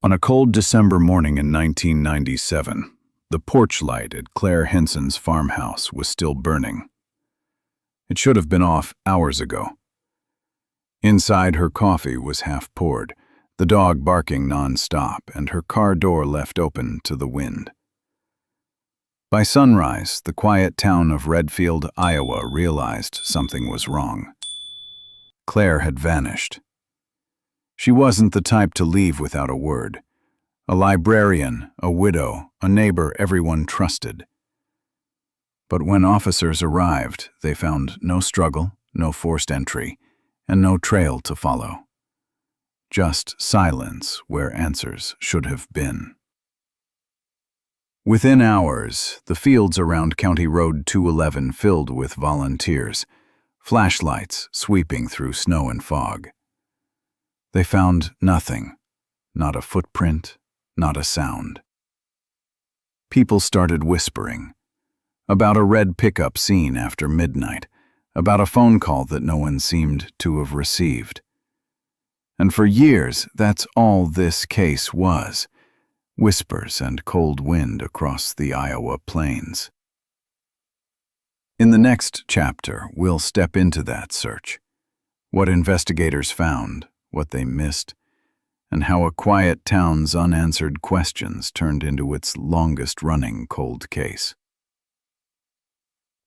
On a cold December morning in 1997, the porch light at Claire Henson's farmhouse was still burning. It should have been off hours ago. Inside, her coffee was half poured, the dog barking non-stop, and her car door left open to the wind. By sunrise, the quiet town of Redfield, Iowa, realized something was wrong. Claire had vanished. She wasn't the type to leave without a word. A librarian, a widow, a neighbor everyone trusted. But when officers arrived, they found no struggle, no forced entry, and no trail to follow. Just silence where answers should have been. Within hours, the fields around County Road 211 filled with volunteers, flashlights sweeping through snow and fog. They found nothing, not a footprint, not a sound. People started whispering about a red pickup seen after midnight, about a phone call that no one seemed to have received. And for years, that's all this case was, whispers and cold wind across the Iowa plains. In the next chapter, we'll step into that search, what investigators found, what they missed, and how a quiet town's unanswered questions turned into its longest-running cold case.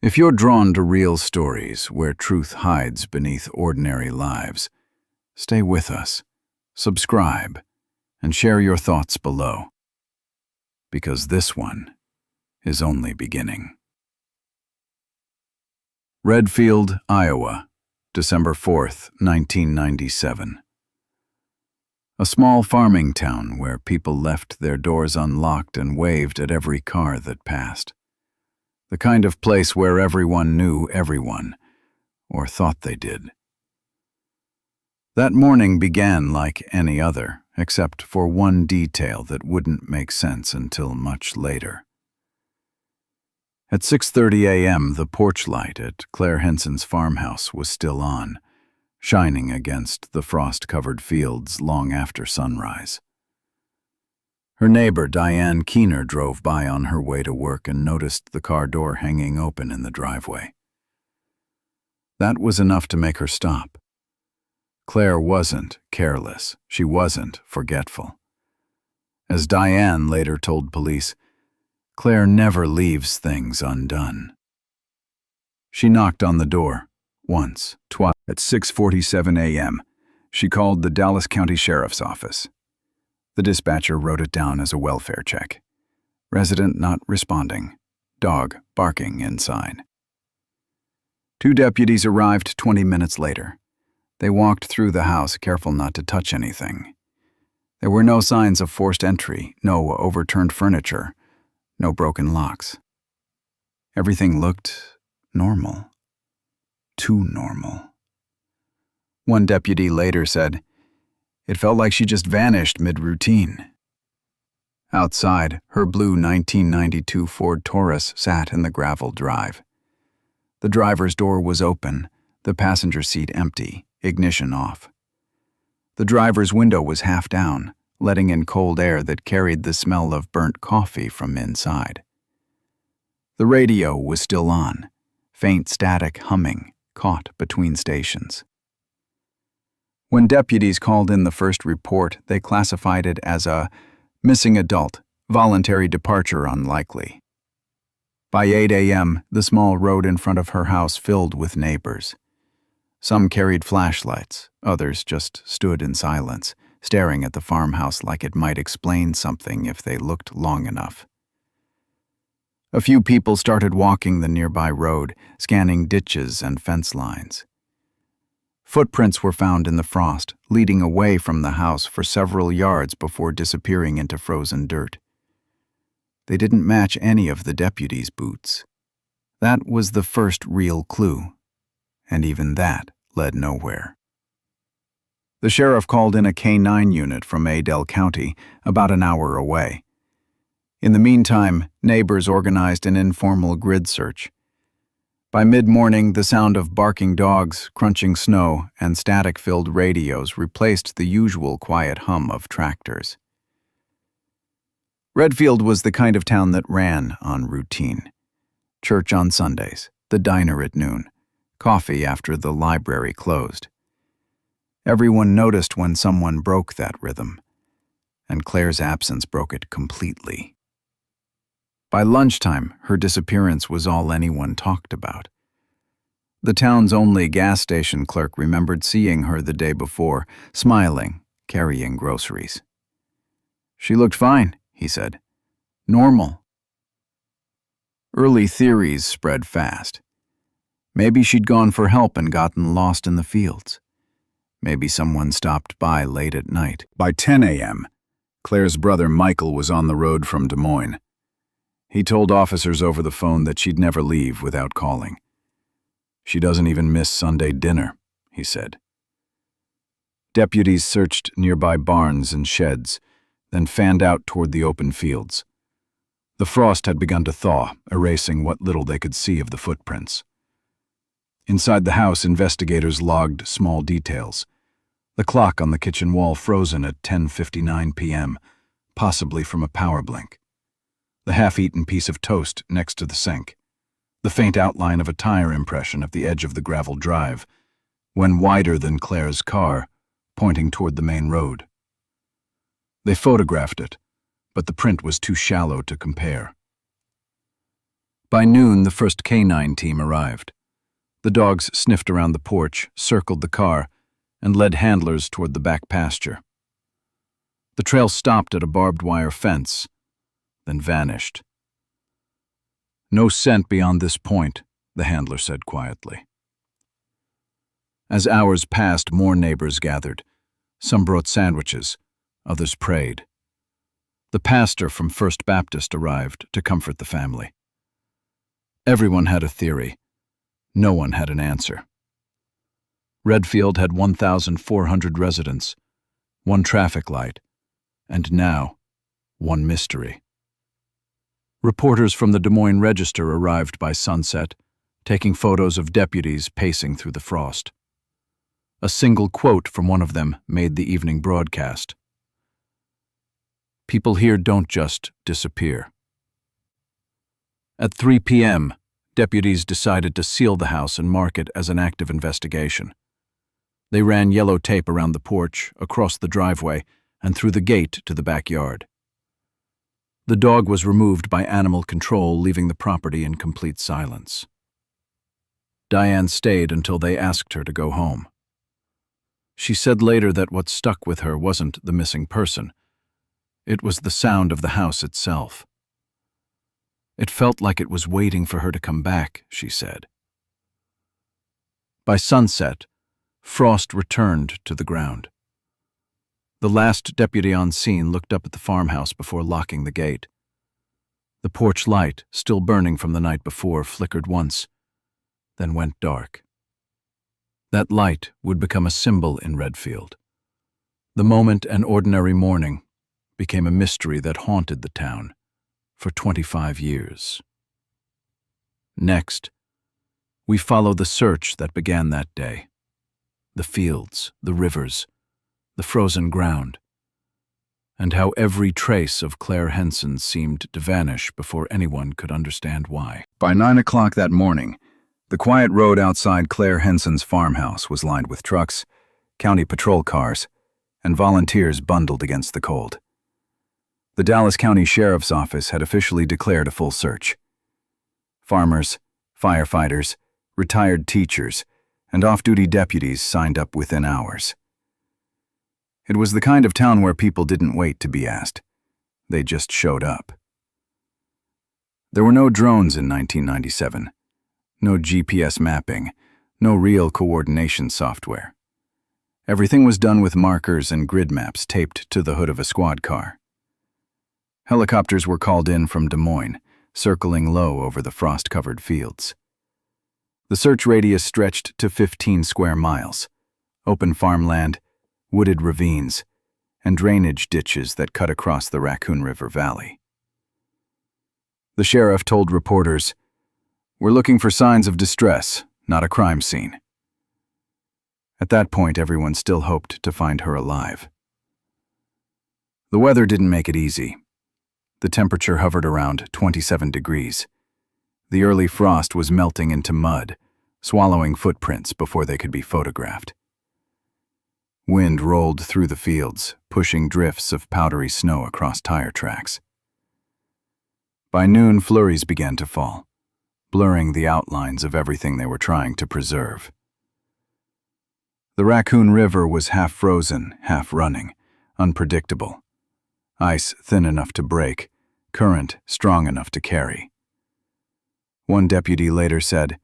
If you're drawn to real stories where truth hides beneath ordinary lives, stay with us, subscribe, and share your thoughts below, because this one is only beginning. Redfield, Iowa, December 4th, 1997. A small farming town where people left their doors unlocked and waved at every car that passed. The kind of place where everyone knew everyone, or thought they did. That morning began like any other, except for one detail that wouldn't make sense until much later. At 6:30 a.m., the porch light at Claire Henson's farmhouse was still on, shining against the frost-covered fields long after sunrise. Her neighbor, Diane Keener, drove by on her way to work and noticed the car door hanging open in the driveway. That was enough to make her stop. Claire wasn't careless. She wasn't forgetful. As Diane later told police, Claire never leaves things undone. She knocked on the door, once, twice. At 6:47 a.m., she called the Dallas County Sheriff's Office. The dispatcher wrote it down as a welfare check. Resident not responding. Dog barking inside. 2 deputies arrived 20 minutes later. They walked through the house, careful not to touch anything. There were no signs of forced entry, no overturned furniture, no broken locks. Everything looked normal. Too normal. One deputy later said, "It felt like she just vanished mid-routine." Outside, her blue 1992 Ford Taurus sat in the gravel drive. The driver's door was open, the passenger seat empty, ignition off. The driver's window was half down, letting in cold air that carried the smell of burnt coffee from inside. The radio was still on, faint static humming, caught between stations. When deputies called in the first report, they classified it as a missing adult, voluntary departure unlikely. By 8 a.m., the small road in front of her house filled with neighbors. Some carried flashlights, others just stood in silence, staring at the farmhouse like it might explain something if they looked long enough. A few people started walking the nearby road, scanning ditches and fence lines. Footprints were found in the frost, leading away from the house for several yards before disappearing into frozen dirt. They didn't match any of the deputies' boots. That was the first real clue, and even that led nowhere. The sheriff called in a K-9 unit from Adel County, about an hour away. In the meantime, neighbors organized an informal grid search. By mid-morning, the sound of barking dogs, crunching snow, and static-filled radios replaced the usual quiet hum of tractors. Redfield was the kind of town that ran on routine. Church on Sundays, the diner at noon, coffee after the library closed. Everyone noticed when someone broke that rhythm, and Claire's absence broke it completely. By lunchtime, her disappearance was all anyone talked about. The town's only gas station clerk remembered seeing her the day before, smiling, carrying groceries. "She looked fine," he said. "Normal." Early theories spread fast. Maybe she'd gone for help and gotten lost in the fields. Maybe someone stopped by late at night. By 10 a.m., Claire's brother Michael was on the road from Des Moines. He told officers over the phone that she'd never leave without calling. "She doesn't even miss Sunday dinner," he said. Deputies searched nearby barns and sheds, then fanned out toward the open fields. The frost had begun to thaw, erasing what little they could see of the footprints. Inside the house, investigators logged small details. The clock on the kitchen wall frozen at 10:59 p.m., possibly from a power blink. The half-eaten piece of toast next to the sink. The faint outline of a tire impression at the edge of the gravel drive, when wider than Claire's car, pointing toward the main road. They photographed it, but the print was too shallow to compare. By noon, the first canine team arrived. The dogs sniffed around the porch, circled the car, and led handlers toward the back pasture. The trail stopped at a barbed wire fence, then vanished. "No scent beyond this point," the handler said quietly. As hours passed, more neighbors gathered. Some brought sandwiches, others prayed. The pastor from First Baptist arrived to comfort the family. Everyone had a theory. No one had an answer. Redfield had 1,400 residents, one traffic light, and now, one mystery. Reporters from the Des Moines Register arrived by sunset, taking photos of deputies pacing through the frost. A single quote from one of them made the evening broadcast. "People here don't just disappear." At 3 p.m., deputies decided to seal the house and mark it as an active investigation. They ran yellow tape around the porch, across the driveway, and through the gate to the backyard. The dog was removed by animal control, leaving the property in complete silence. Diane stayed until they asked her to go home. She said later that what stuck with her wasn't the missing person. It was the sound of the house itself. It felt like it was waiting for her to come back, she said. By sunset, frost returned to the ground. The last deputy on scene looked up at the farmhouse before locking the gate. The porch light, still burning from the night before, flickered once, then went dark. That light would become a symbol in Redfield. The moment an ordinary morning became a mystery that haunted the town for 25 years. Next, we follow the search that began that day. The fields, the rivers, the frozen ground, and how every trace of Claire Henson seemed to vanish before anyone could understand why. By 9 o'clock that morning, the quiet road outside Claire Henson's farmhouse was lined with trucks, county patrol cars, and volunteers bundled against the cold. The Dallas County Sheriff's Office had officially declared a full search. Farmers, firefighters, retired teachers, and off-duty deputies signed up within hours. It was the kind of town where people didn't wait to be asked. They just showed up. There were no drones in 1997, no GPS mapping, no real coordination software. Everything was done with markers and grid maps taped to the hood of a squad car. Helicopters were called in from Des Moines, circling low over the frost-covered fields. The search radius stretched to 15 square miles, open farmland, wooded ravines, and drainage ditches that cut across the Raccoon River Valley. The sheriff told reporters, "We're looking for signs of distress, not a crime scene." At that point, everyone still hoped to find her alive. The weather didn't make it easy. The temperature hovered around 27 degrees. The early frost was melting into mud, swallowing footprints before they could be photographed. Wind rolled through the fields, pushing drifts of powdery snow across tire tracks. By noon, flurries began to fall, blurring the outlines of everything they were trying to preserve. The Raccoon River was half frozen, half running, unpredictable. Ice thin enough to break, current strong enough to carry. One deputy later said,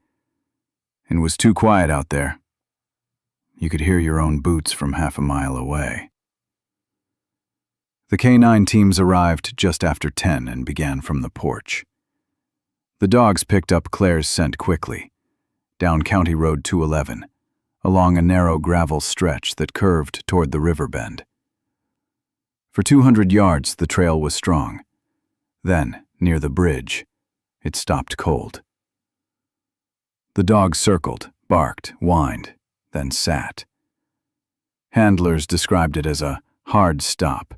"It was too quiet out there. You could hear your own boots from half a mile away." The K-9 teams arrived just after 10 and began from the porch. The dogs picked up Claire's scent quickly, down County Road 211, along a narrow gravel stretch that curved toward the river bend. For 200 yards, the trail was strong. Then, near the bridge, it stopped cold. The dogs circled, barked, whined, then sat. Handlers described it as a hard stop,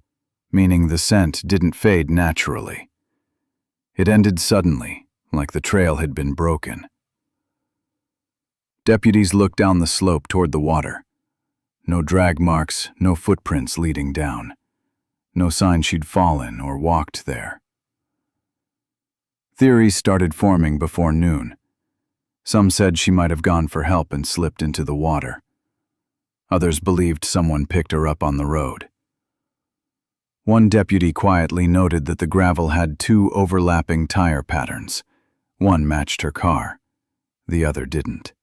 meaning the scent didn't fade naturally. It ended suddenly, like the trail had been broken. Deputies looked down the slope toward the water. No drag marks, no footprints leading down. No sign she'd fallen or walked there. Theories started forming before noon. Some said she might have gone for help and slipped into the water. Others believed someone picked her up on the road. One deputy quietly noted that the gravel had 2 overlapping tire patterns. One matched her car, the other didn't.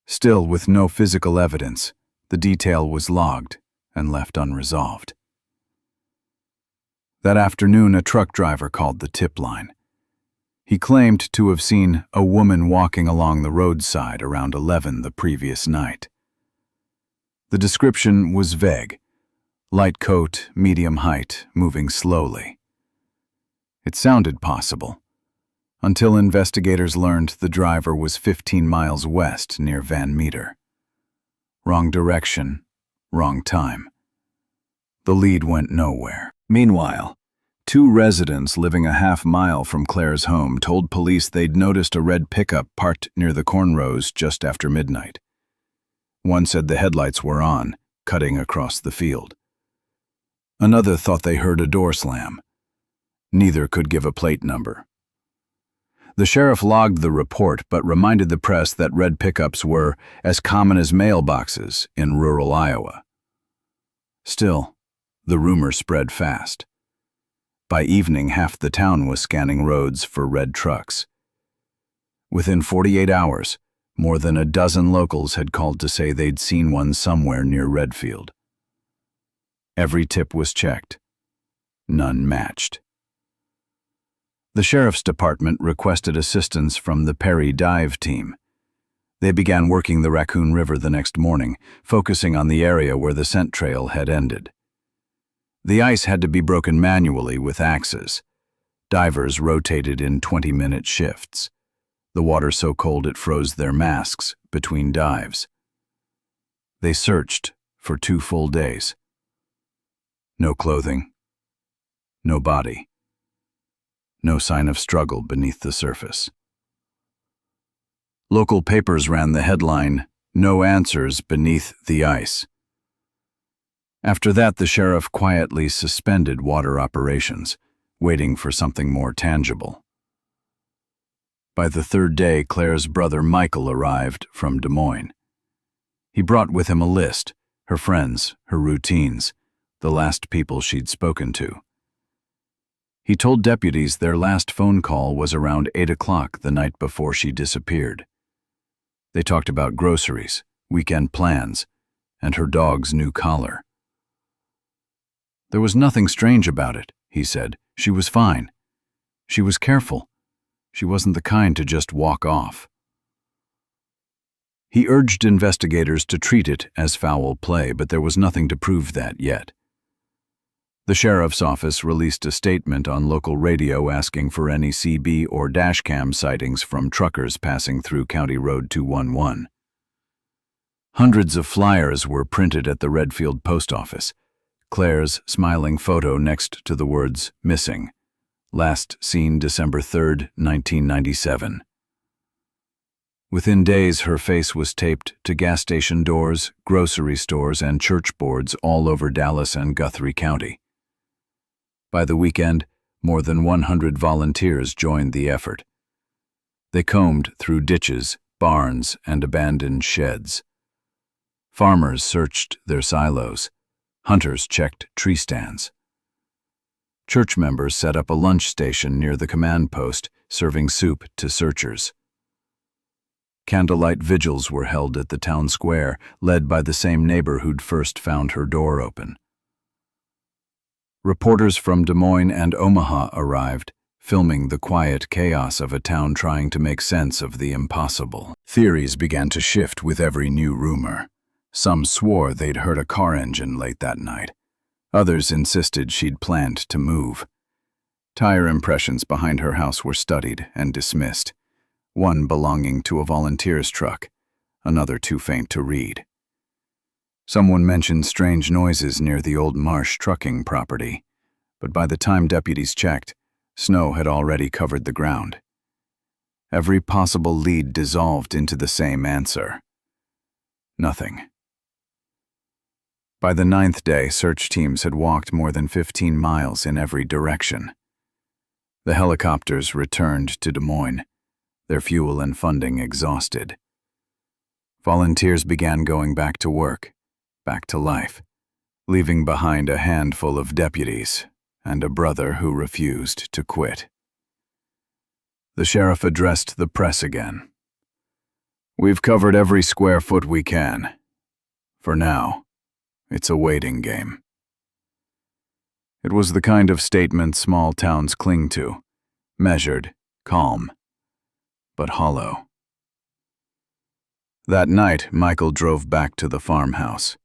Still, with no physical evidence, the detail was logged and left unresolved. That afternoon, a truck driver called the tip line. He claimed to have seen a woman walking along the roadside around 11 the previous night. The description was vague. Light coat, medium height, moving slowly. It sounded possible, until investigators learned the driver was 15 miles west near Van Meter. Wrong direction, wrong time. The lead went nowhere. Meanwhile, 2 residents living a half-mile from Claire's home told police they'd noticed a red pickup parked near the corn rows just after midnight. One said the headlights were on, cutting across the field. Another thought they heard a door slam. Neither could give a plate number. The sheriff logged the report but reminded the press that red pickups were as common as mailboxes in rural Iowa. Still, the rumor spread fast. By evening, half the town was scanning roads for red trucks. Within 48 hours, more than a dozen locals had called to say they'd seen one somewhere near Redfield. Every tip was checked. None matched. The sheriff's department requested assistance from the Perry dive team. They began working the Raccoon River the next morning, focusing on the area where the scent trail had ended. The ice had to be broken manually with axes. Divers rotated in 20-minute shifts. The water so cold it froze their masks between dives. They searched for 2 full days. No clothing, no body, no sign of struggle beneath the surface. Local papers ran the headline, "No answers beneath the ice." After that, the sheriff quietly suspended water operations, waiting for something more tangible. By the 3rd day, Claire's brother Michael arrived from Des Moines. He brought with him a list, her friends, her routines, the last people she'd spoken to. He told deputies their last phone call was around 8 o'clock the night before she disappeared. They talked about groceries, weekend plans, and her dog's new collar. There was nothing strange about it, he said. She was fine. She was careful. She wasn't the kind to just walk off. He urged investigators to treat it as foul play, but there was nothing to prove that yet. The sheriff's office released a statement on local radio asking for any CB or dashcam sightings from truckers passing through County Road 211. Hundreds of flyers were printed at the Redfield post office, Claire's smiling photo next to the words "missing." Last seen December 3, 1997. Within days, her face was taped to gas station doors, grocery stores, and church boards all over Dallas and Guthrie County. By the weekend, more than 100 volunteers joined the effort. They combed through ditches, barns, and abandoned sheds. Farmers searched their silos. Hunters checked tree stands. Church members set up a lunch station near the command post, serving soup to searchers. Candlelight vigils were held at the town square, led by the same neighbor who'd first found her door open. Reporters from Des Moines and Omaha arrived, filming the quiet chaos of a town trying to make sense of the impossible. Theories began to shift with every new rumor. Some swore they'd heard a car engine late that night. Others insisted she'd planned to move. Tire impressions behind her house were studied and dismissed, one belonging to a volunteer's truck, another too faint to read. Someone mentioned strange noises near the old Marsh trucking property, but by the time deputies checked, snow had already covered the ground. Every possible lead dissolved into the same answer: nothing. By the 9th day, search teams had walked more than 15 miles in every direction. The helicopters returned to Des Moines, their fuel and funding exhausted. Volunteers began going back to work, back to life, leaving behind a handful of deputies and a brother who refused to quit. The sheriff addressed the press again. "We've covered every square foot we can. For now, it's a waiting game." It was the kind of statement small towns cling to, measured, calm, but hollow. That night, Michael drove back to the farmhouse.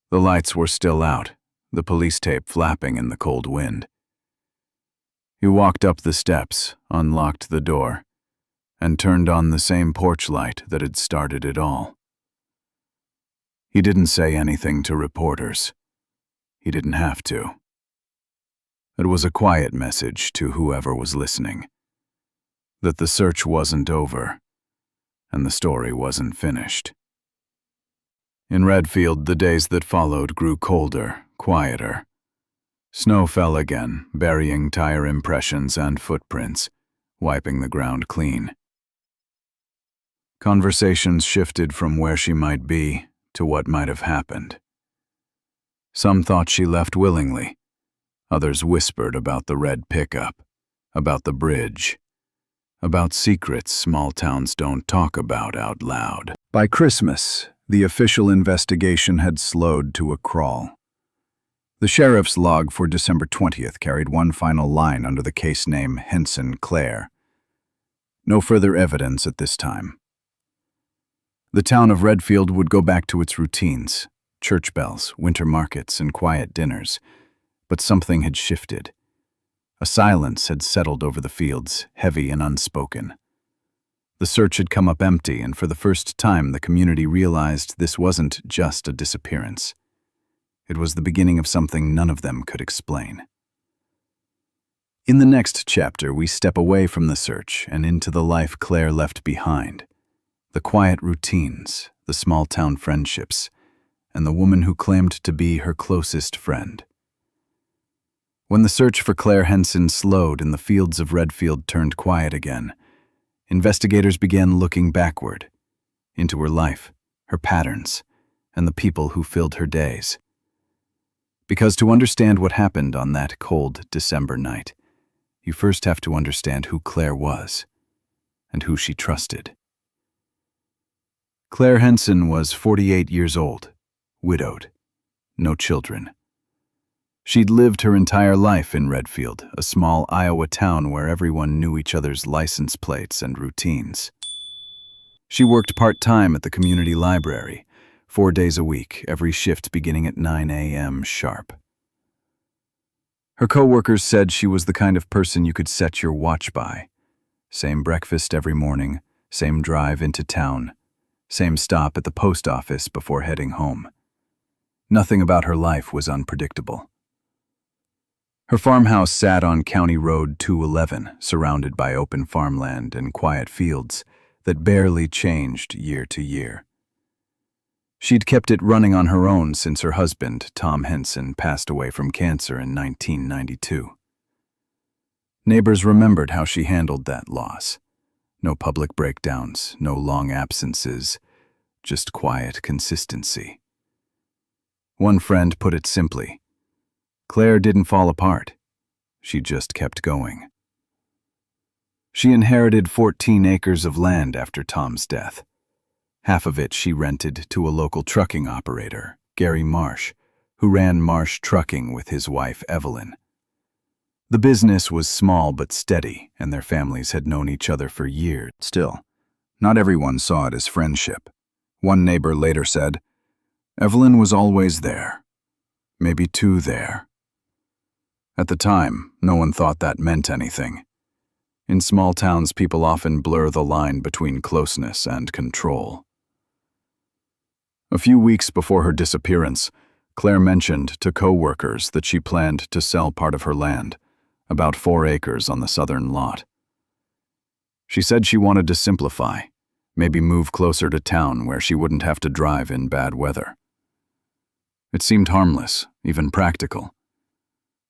The lights were still out, the police tape flapping in the cold wind. He walked up the steps, unlocked the door, and turned on the same porch light that had started it all. He didn't say anything to reporters. He didn't have to. It was a quiet message to whoever was listening, that the search wasn't over, and the story wasn't finished. In Redfield, the days that followed grew colder, quieter. Snow fell again, burying tire impressions and footprints, wiping the ground clean. Conversations shifted from where she might be to what might have happened. Some thought she left willingly. Others whispered about the red pickup, about the bridge, about secrets small towns don't talk about out loud. By Christmas, the official investigation had slowed to a crawl. The sheriff's log for December 20th carried one final line under the case name Henson Claire. No further evidence at this time. The town of Redfield would go back to its routines, church bells, winter markets, and quiet dinners. But something had shifted. A silence had settled over the fields, heavy and unspoken. The search had come up empty, and for the first time the community realized this wasn't just a disappearance. It was the beginning of something none of them could explain. In the next chapter, we step away from the search and into the life Claire left behind. The quiet routines, the small-town friendships, and the woman who claimed to be her closest friend. When the search for Claire Henson slowed and the fields of Redfield turned quiet again, investigators began looking backward, into her life, her patterns, and the people who filled her days. Because to understand what happened on that cold December night, you first have to understand who Claire was and who she trusted. Claire Henson was 48 years old, widowed, no children. She'd lived her entire life in Redfield, a small Iowa town where everyone knew each other's license plates and routines. She worked part-time at the community library, 4 days a week, every shift beginning at 9 a.m. sharp. Her co-workers said she was the kind of person you could set your watch by. Same breakfast every morning, same drive into town, same stop at the post office before heading home. Nothing about her life was unpredictable. Her farmhouse sat on County Road 211, surrounded by open farmland and quiet fields that barely changed year to year. She'd kept it running on her own since her husband, Tom Henson, passed away from cancer in 1992. Neighbors remembered how she handled that loss. No public breakdowns, no long absences, just quiet consistency. One friend put it simply, Claire didn't fall apart. She just kept going. She inherited 14 acres of land after Tom's death. Half of it she rented to a local trucking operator, Gary Marsh, who ran Marsh Trucking with his wife, Evelyn. The business was small but steady, and their families had known each other for years. Still, not everyone saw it as friendship. One neighbor later said, Evelyn was always there. Maybe too there. At the time, no one thought that meant anything. In small towns, people often blur the line between closeness and control. A few weeks before her disappearance, Claire mentioned to co-workers that she planned to sell part of her land, about 4 acres on the southern lot. She said she wanted to simplify, maybe move closer to town where she wouldn't have to drive in bad weather. It seemed harmless, even practical.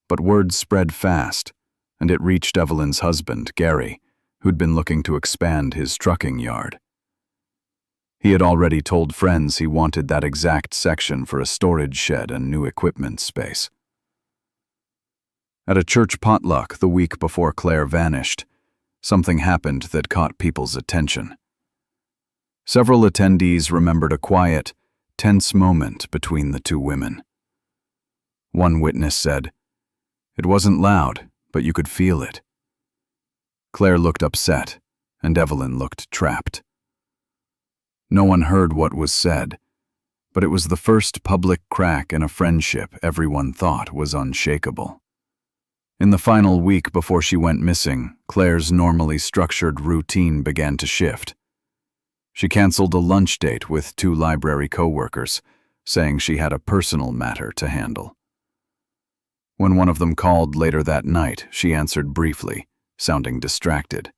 But word spread fast, and it reached Evelyn's husband, Gary, who'd been looking to expand his trucking yard. He had already told friends he wanted that exact section for a storage shed and new equipment space. At a church potluck the week before Claire vanished, something happened that caught people's attention. Several attendees remembered a quiet, tense moment between the two women. One witness said, "It wasn't loud, but you could feel it." Claire looked upset, and Evelyn looked trapped. No one heard what was said, but it was the first public crack in a friendship everyone thought was unshakable. In the final week before she went missing, Claire's normally structured routine began to shift. She canceled a lunch date with 2 library co-workers, saying she had a personal matter to handle. When one of them called later that night, she answered briefly, sounding distracted.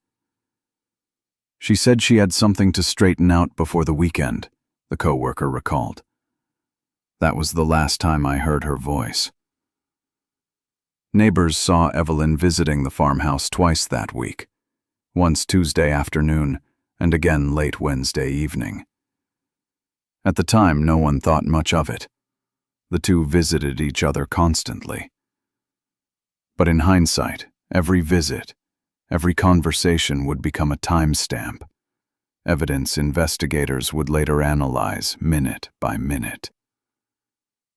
She said she had something to straighten out before the weekend, the co-worker recalled. That was the last time I heard her voice. Neighbors saw Evelyn visiting the farmhouse twice that week, once Tuesday afternoon and again late Wednesday evening. At the time, no one thought much of it. The two visited each other constantly. But in hindsight, every visit, every conversation would become a timestamp, evidence investigators would later analyze minute by minute.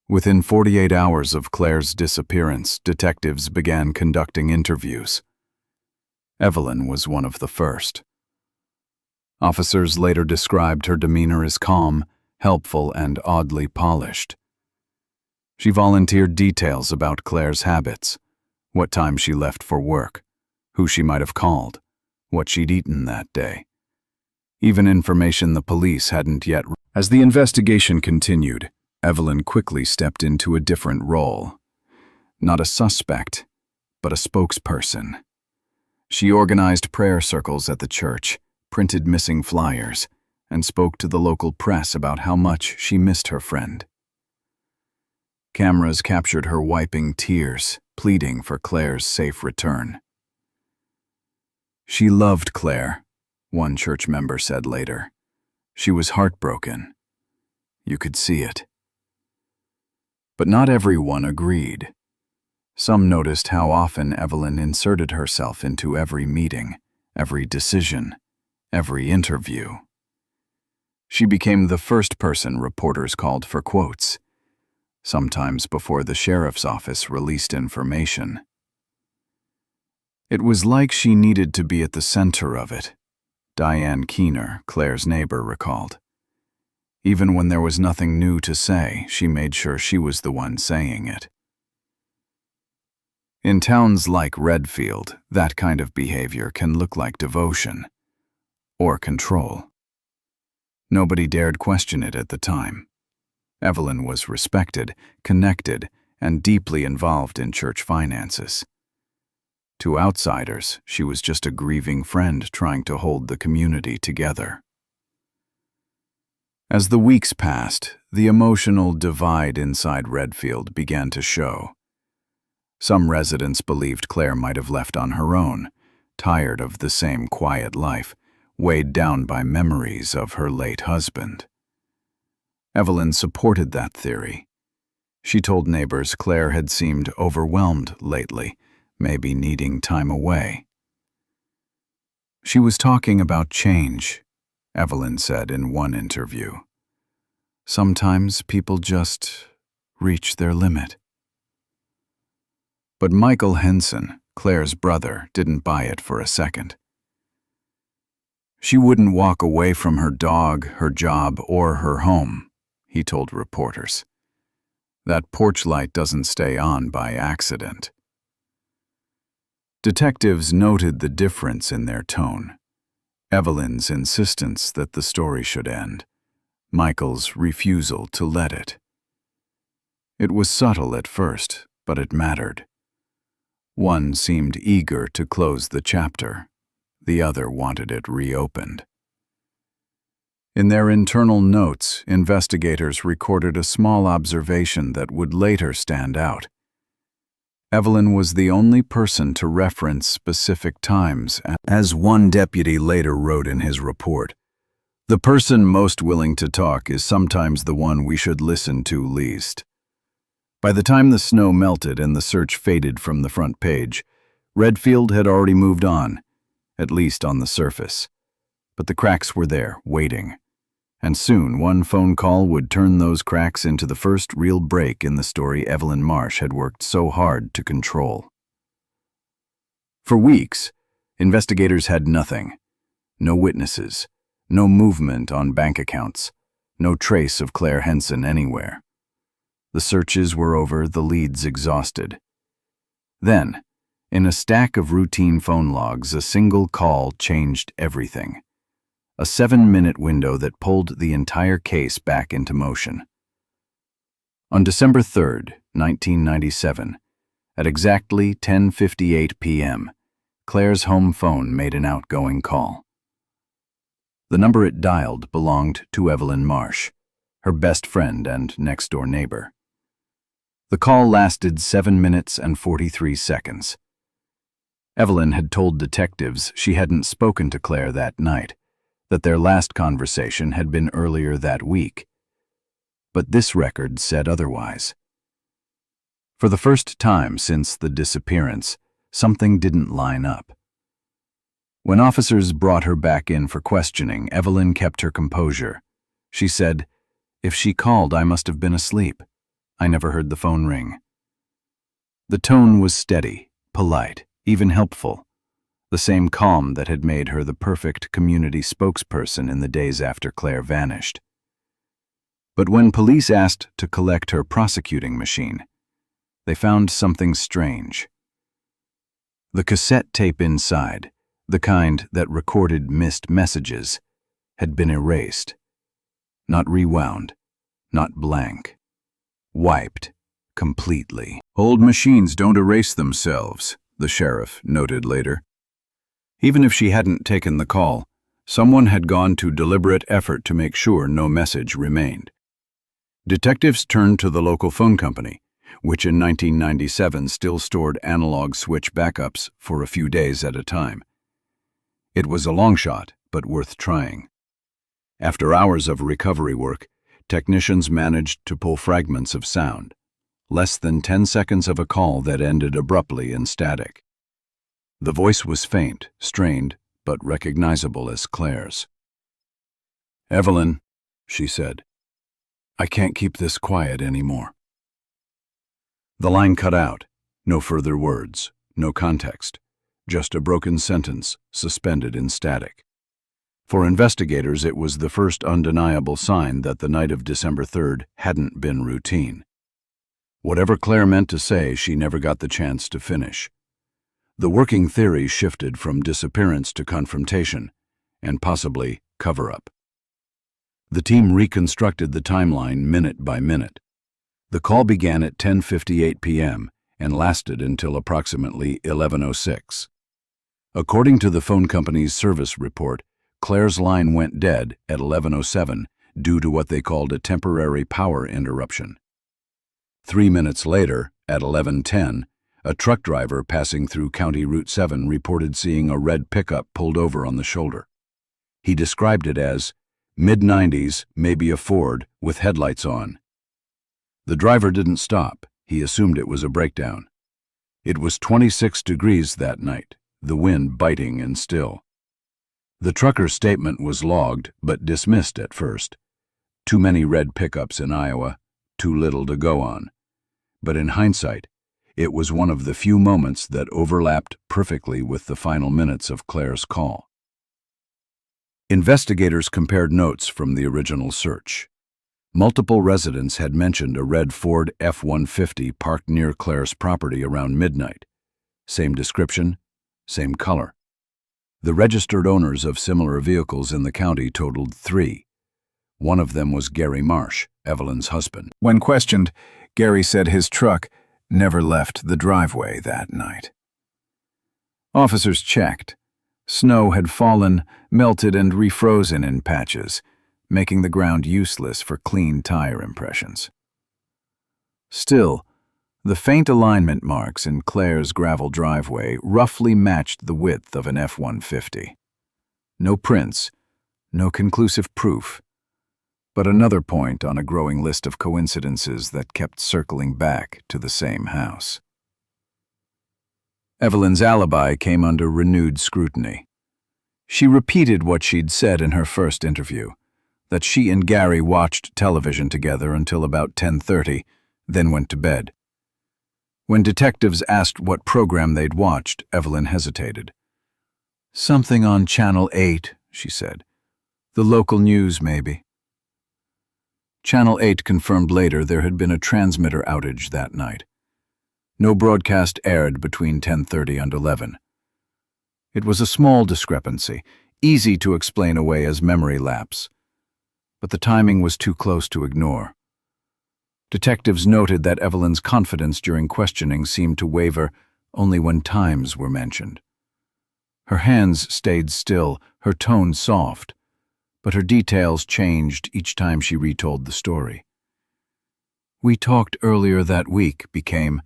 Within 48 hours of Claire's disappearance, detectives began conducting interviews. Evelyn was one of the first. Officers later described her demeanor as calm, helpful, and oddly polished. She volunteered details about Claire's habits, what time she left for work, who she might have called, what she'd eaten that day. Even information the police hadn't yet. As the investigation continued, Evelyn quickly stepped into a different role. Not a suspect, but a spokesperson. She organized prayer circles at the church, printed missing flyers, and spoke to the local press about how much she missed her friend. Cameras captured her wiping tears, pleading for Claire's safe return. She loved Claire, one church member said later. She was heartbroken. You could see it. But not everyone agreed. Some noticed how often Evelyn inserted herself into every meeting, every decision, every interview. She became the first person reporters called for quotes, sometimes before the sheriff's office released information. It was like she needed to be at the center of it, Diane Keener, Claire's neighbor, recalled. Even when there was nothing new to say, she made sure she was the one saying it. In towns like Redfield, that kind of behavior can look like devotion or control. Nobody dared question it at the time. Evelyn was respected, connected, and deeply involved in church finances. To outsiders, she was just a grieving friend trying to hold the community together. As the weeks passed, the emotional divide inside Redfield began to show. Some residents believed Claire might have left on her own, tired of the same quiet life, weighed down by memories of her late husband. Evelyn supported that theory. She told neighbors Claire had seemed overwhelmed lately, maybe needing time away. She was talking about change, Evelyn said in one interview. Sometimes people just reach their limit. But Michael Henson, Claire's brother, didn't buy it for a second. She wouldn't walk away from her dog, her job, or her home, he told reporters. That porch light doesn't stay on by accident. Detectives noted the difference in their tone. Evelyn's insistence that the story should end, Michael's refusal to let it. It was subtle at first, but it mattered. One seemed eager to close the chapter. The other wanted it reopened. In their internal notes, investigators recorded a small observation that would later stand out. Evelyn was the only person to reference specific times, as one deputy later wrote in his report. The person most willing to talk is sometimes the one we should listen to least. By the time the snow melted and the search faded from the front page, Redfield had already moved on, at least on the surface. But the cracks were there, waiting. And soon one phone call would turn those cracks into the first real break in the story Evelyn Marsh had worked so hard to control. For weeks, investigators had nothing. No witnesses, no movement on bank accounts, no trace of Claire Henson anywhere. The searches were over, the leads exhausted. Then, in a stack of routine phone logs, a single call changed everything. A 7-minute window that pulled the entire case back into motion. On December 3, 1997, at exactly 10:58 p.m., Claire's home phone made an outgoing call. The number it dialed belonged to Evelyn Marsh, her best friend and next-door neighbor. The call lasted 7 minutes and 43 seconds. Evelyn had told detectives she hadn't spoken to Claire that night, that their last conversation had been earlier that week. But this record said otherwise. For the first time since the disappearance, something didn't line up. When officers brought her back in for questioning, Evelyn kept her composure. She said, "If she called, I must have been asleep. I never heard the phone ring." The tone was steady, polite, even helpful, the same calm that had made her the perfect community spokesperson in the days after Claire vanished. But when police asked to collect her prosecuting machine, they found something strange. The cassette tape inside, the kind that recorded missed messages, had been erased. Not rewound, not blank. Wiped completely. "Old machines don't erase themselves," the sheriff noted later. Even if she hadn't taken the call, someone had gone to deliberate effort to make sure no message remained. Detectives turned to the local phone company, which in 1997 still stored analog switch backups for a few days at a time. It was a long shot, but worth trying. After hours of recovery work, technicians managed to pull fragments of sound, less than 10 seconds of a call that ended abruptly in static. The voice was faint, strained, but recognizable as Claire's. "Evelyn," she said, "I can't keep this quiet anymore." The line cut out. No further words, no context, just a broken sentence suspended in static. For investigators, it was the first undeniable sign that the night of December 3rd hadn't been routine. Whatever Claire meant to say, she never got the chance to finish. The working theory shifted from disappearance to confrontation, and possibly cover-up. The team reconstructed the timeline minute by minute. The call began at 10:58 p.m. and lasted until approximately 11:06. According to the phone company's service report, Claire's line went dead at 11:07 due to what they called a temporary power interruption. 3 minutes later, at 11:10, a truck driver passing through County Route 7 reported seeing a red pickup pulled over on the shoulder. He described it as mid-90s, maybe a Ford, with headlights on. The driver didn't stop. He assumed it was a breakdown. It was 26 degrees that night, the wind biting and still. The trucker's statement was logged, but dismissed at first. Too many red pickups in Iowa, too little to go on. But in hindsight, it was one of the few moments that overlapped perfectly with the final minutes of Claire's call. Investigators compared notes from the original search. Multiple residents had mentioned a red Ford F-150 parked near Claire's property around midnight. Same description, same color. The registered owners of similar vehicles in the county totaled 3. One of them was Gary Marsh, Evelyn's husband. When questioned, Gary said his truck never left the driveway that night. Officers checked. Snow had fallen, melted, and refrozen in patches, making the ground useless for clean tire impressions. Still, the faint alignment marks in Claire's gravel driveway roughly matched the width of an F-150. No prints, no conclusive proof, but another point on a growing list of coincidences that kept circling back to the same house. Evelyn's alibi came under renewed scrutiny. She repeated what she'd said in her first interview, that she and Gary watched television together until about 10:30, then went to bed. When detectives asked what program they'd watched, Evelyn hesitated. "Something on Channel 8, she said. "The local news, maybe." Channel 8 confirmed later there had been a transmitter outage that night. No broadcast aired between 10:30 and 11. It was a small discrepancy, easy to explain away as memory lapse, but the timing was too close to ignore. Detectives noted that Evelyn's confidence during questioning seemed to waver only when times were mentioned. Her hands stayed still, her tone soft, but her details changed each time she retold the story. "We talked earlier that week" became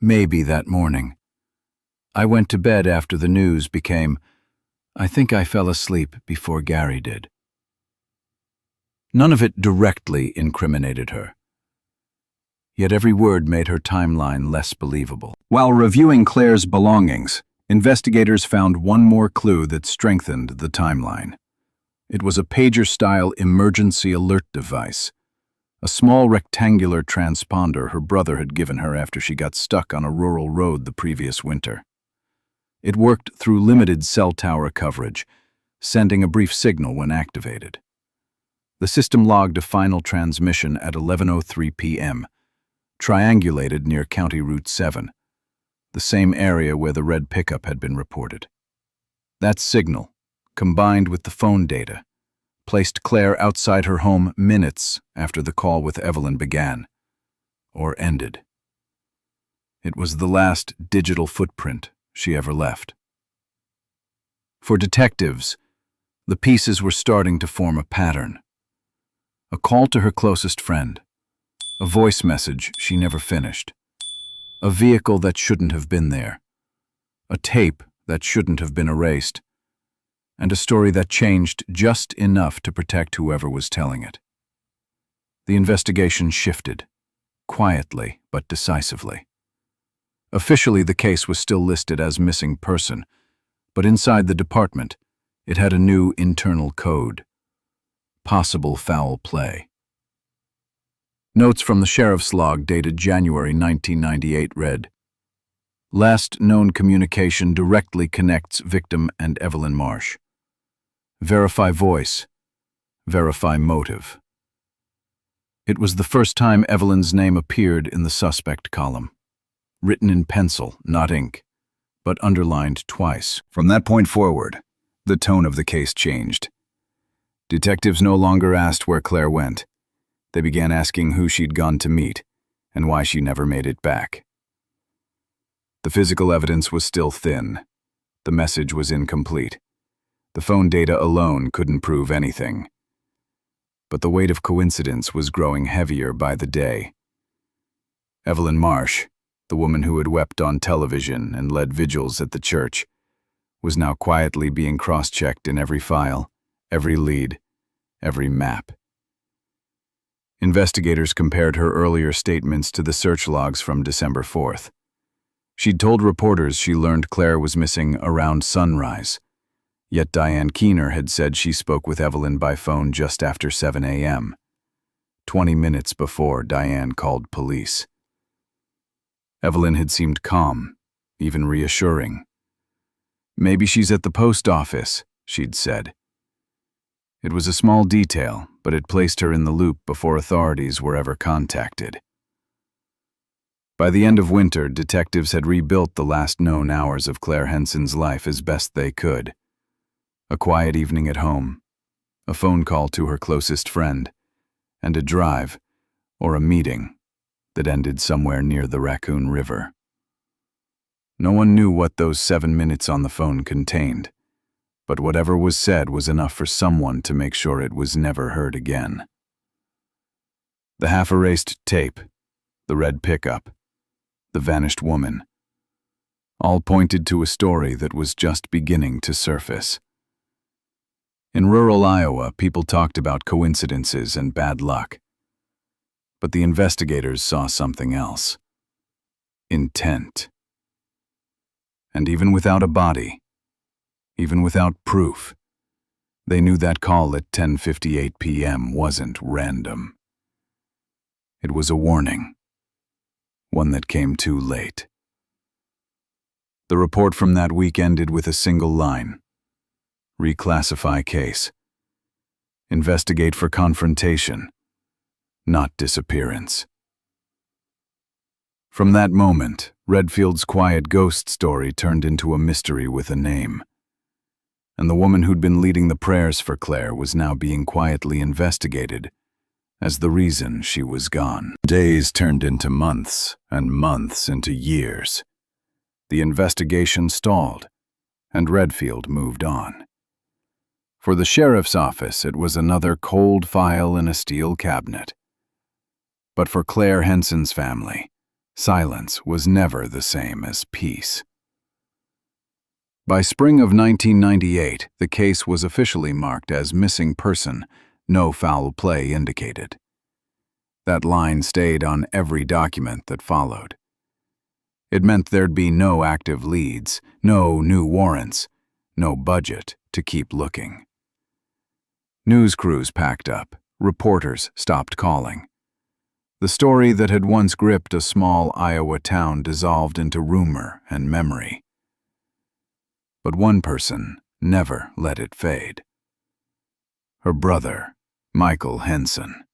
"maybe that morning." "I went to bed after the news" became "I think I fell asleep before Gary did." None of it directly incriminated her. Yet every word made her timeline less believable. While reviewing Claire's belongings, investigators found one more clue that strengthened the timeline. It was a pager-style emergency alert device, a small rectangular transponder her brother had given her after she got stuck on a rural road the previous winter. It worked through limited cell tower coverage, sending a brief signal when activated. The system logged a final transmission at 11:03 p.m., triangulated near County Route 7, the same area where the red pickup had been reported. That signal, combined with the phone data, placed Claire outside her home minutes after the call with Evelyn began, or ended. It was the last digital footprint she ever left. For detectives, the pieces were starting to form a pattern. A call to her closest friend, a voice message she never finished, a vehicle that shouldn't have been there, a tape that shouldn't have been erased, and a story that changed just enough to protect whoever was telling it. The investigation shifted, quietly but decisively. Officially, the case was still listed as missing person, but inside the department, it had a new internal code: possible foul play. Notes from the sheriff's log dated January 1998 read, "Last known communication directly connects victim and Evelyn Marsh. Verify voice. Verify motive." It was the first time Evelyn's name appeared in the suspect column. Written in pencil, not ink, but underlined twice. From that point forward, the tone of the case changed. Detectives no longer asked where Claire went. They began asking who she'd gone to meet and why she never made it back. The physical evidence was still thin. The message was incomplete. The phone data alone couldn't prove anything. But the weight of coincidence was growing heavier by the day. Evelyn Marsh, the woman who had wept on television and led vigils at the church, was now quietly being cross-checked in every file, every lead, every map. Investigators compared her earlier statements to the search logs from December 4th. She'd told reporters she learned Claire was missing around sunrise, yet Diane Keener had said she spoke with Evelyn by phone just after 7 a.m., 20 minutes before Diane called police. Evelyn had seemed calm, even reassuring. "Maybe she's at the post office," she'd said. It was a small detail, but it placed her in the loop before authorities were ever contacted. By the end of winter, detectives had rebuilt the last known hours of Claire Henson's life as best they could. A quiet evening at home, a phone call to her closest friend, and a drive, or a meeting, that ended somewhere near the Raccoon River. No one knew what those 7 minutes on the phone contained, but whatever was said was enough for someone to make sure it was never heard again. The half-erased tape, the red pickup, the vanished woman, all pointed to a story that was just beginning to surface. In rural Iowa, people talked about coincidences and bad luck. But the investigators saw something else. Intent. And even without a body, even without proof, they knew that call at 10:58 p.m. wasn't random. It was a warning, one that came too late. The report from that week ended with a single line: reclassify case. Investigate for confrontation, not disappearance. From that moment, Redfield's quiet ghost story turned into a mystery with a name. And the woman who'd been leading the prayers for Claire was now being quietly investigated as the reason she was gone. Days turned into months, and months into years. The investigation stalled, and Redfield moved on. For the sheriff's office, it was another cold file in a steel cabinet. But for Claire Henson's family, silence was never the same as peace. By spring of 1998, the case was officially marked as missing person, no foul play indicated. That line stayed on every document that followed. It meant there'd be no active leads, no new warrants, no budget to keep looking. News crews packed up, reporters stopped calling. The story that had once gripped a small Iowa town dissolved into rumor and memory. But one person never let it fade. Her brother, Michael Henson.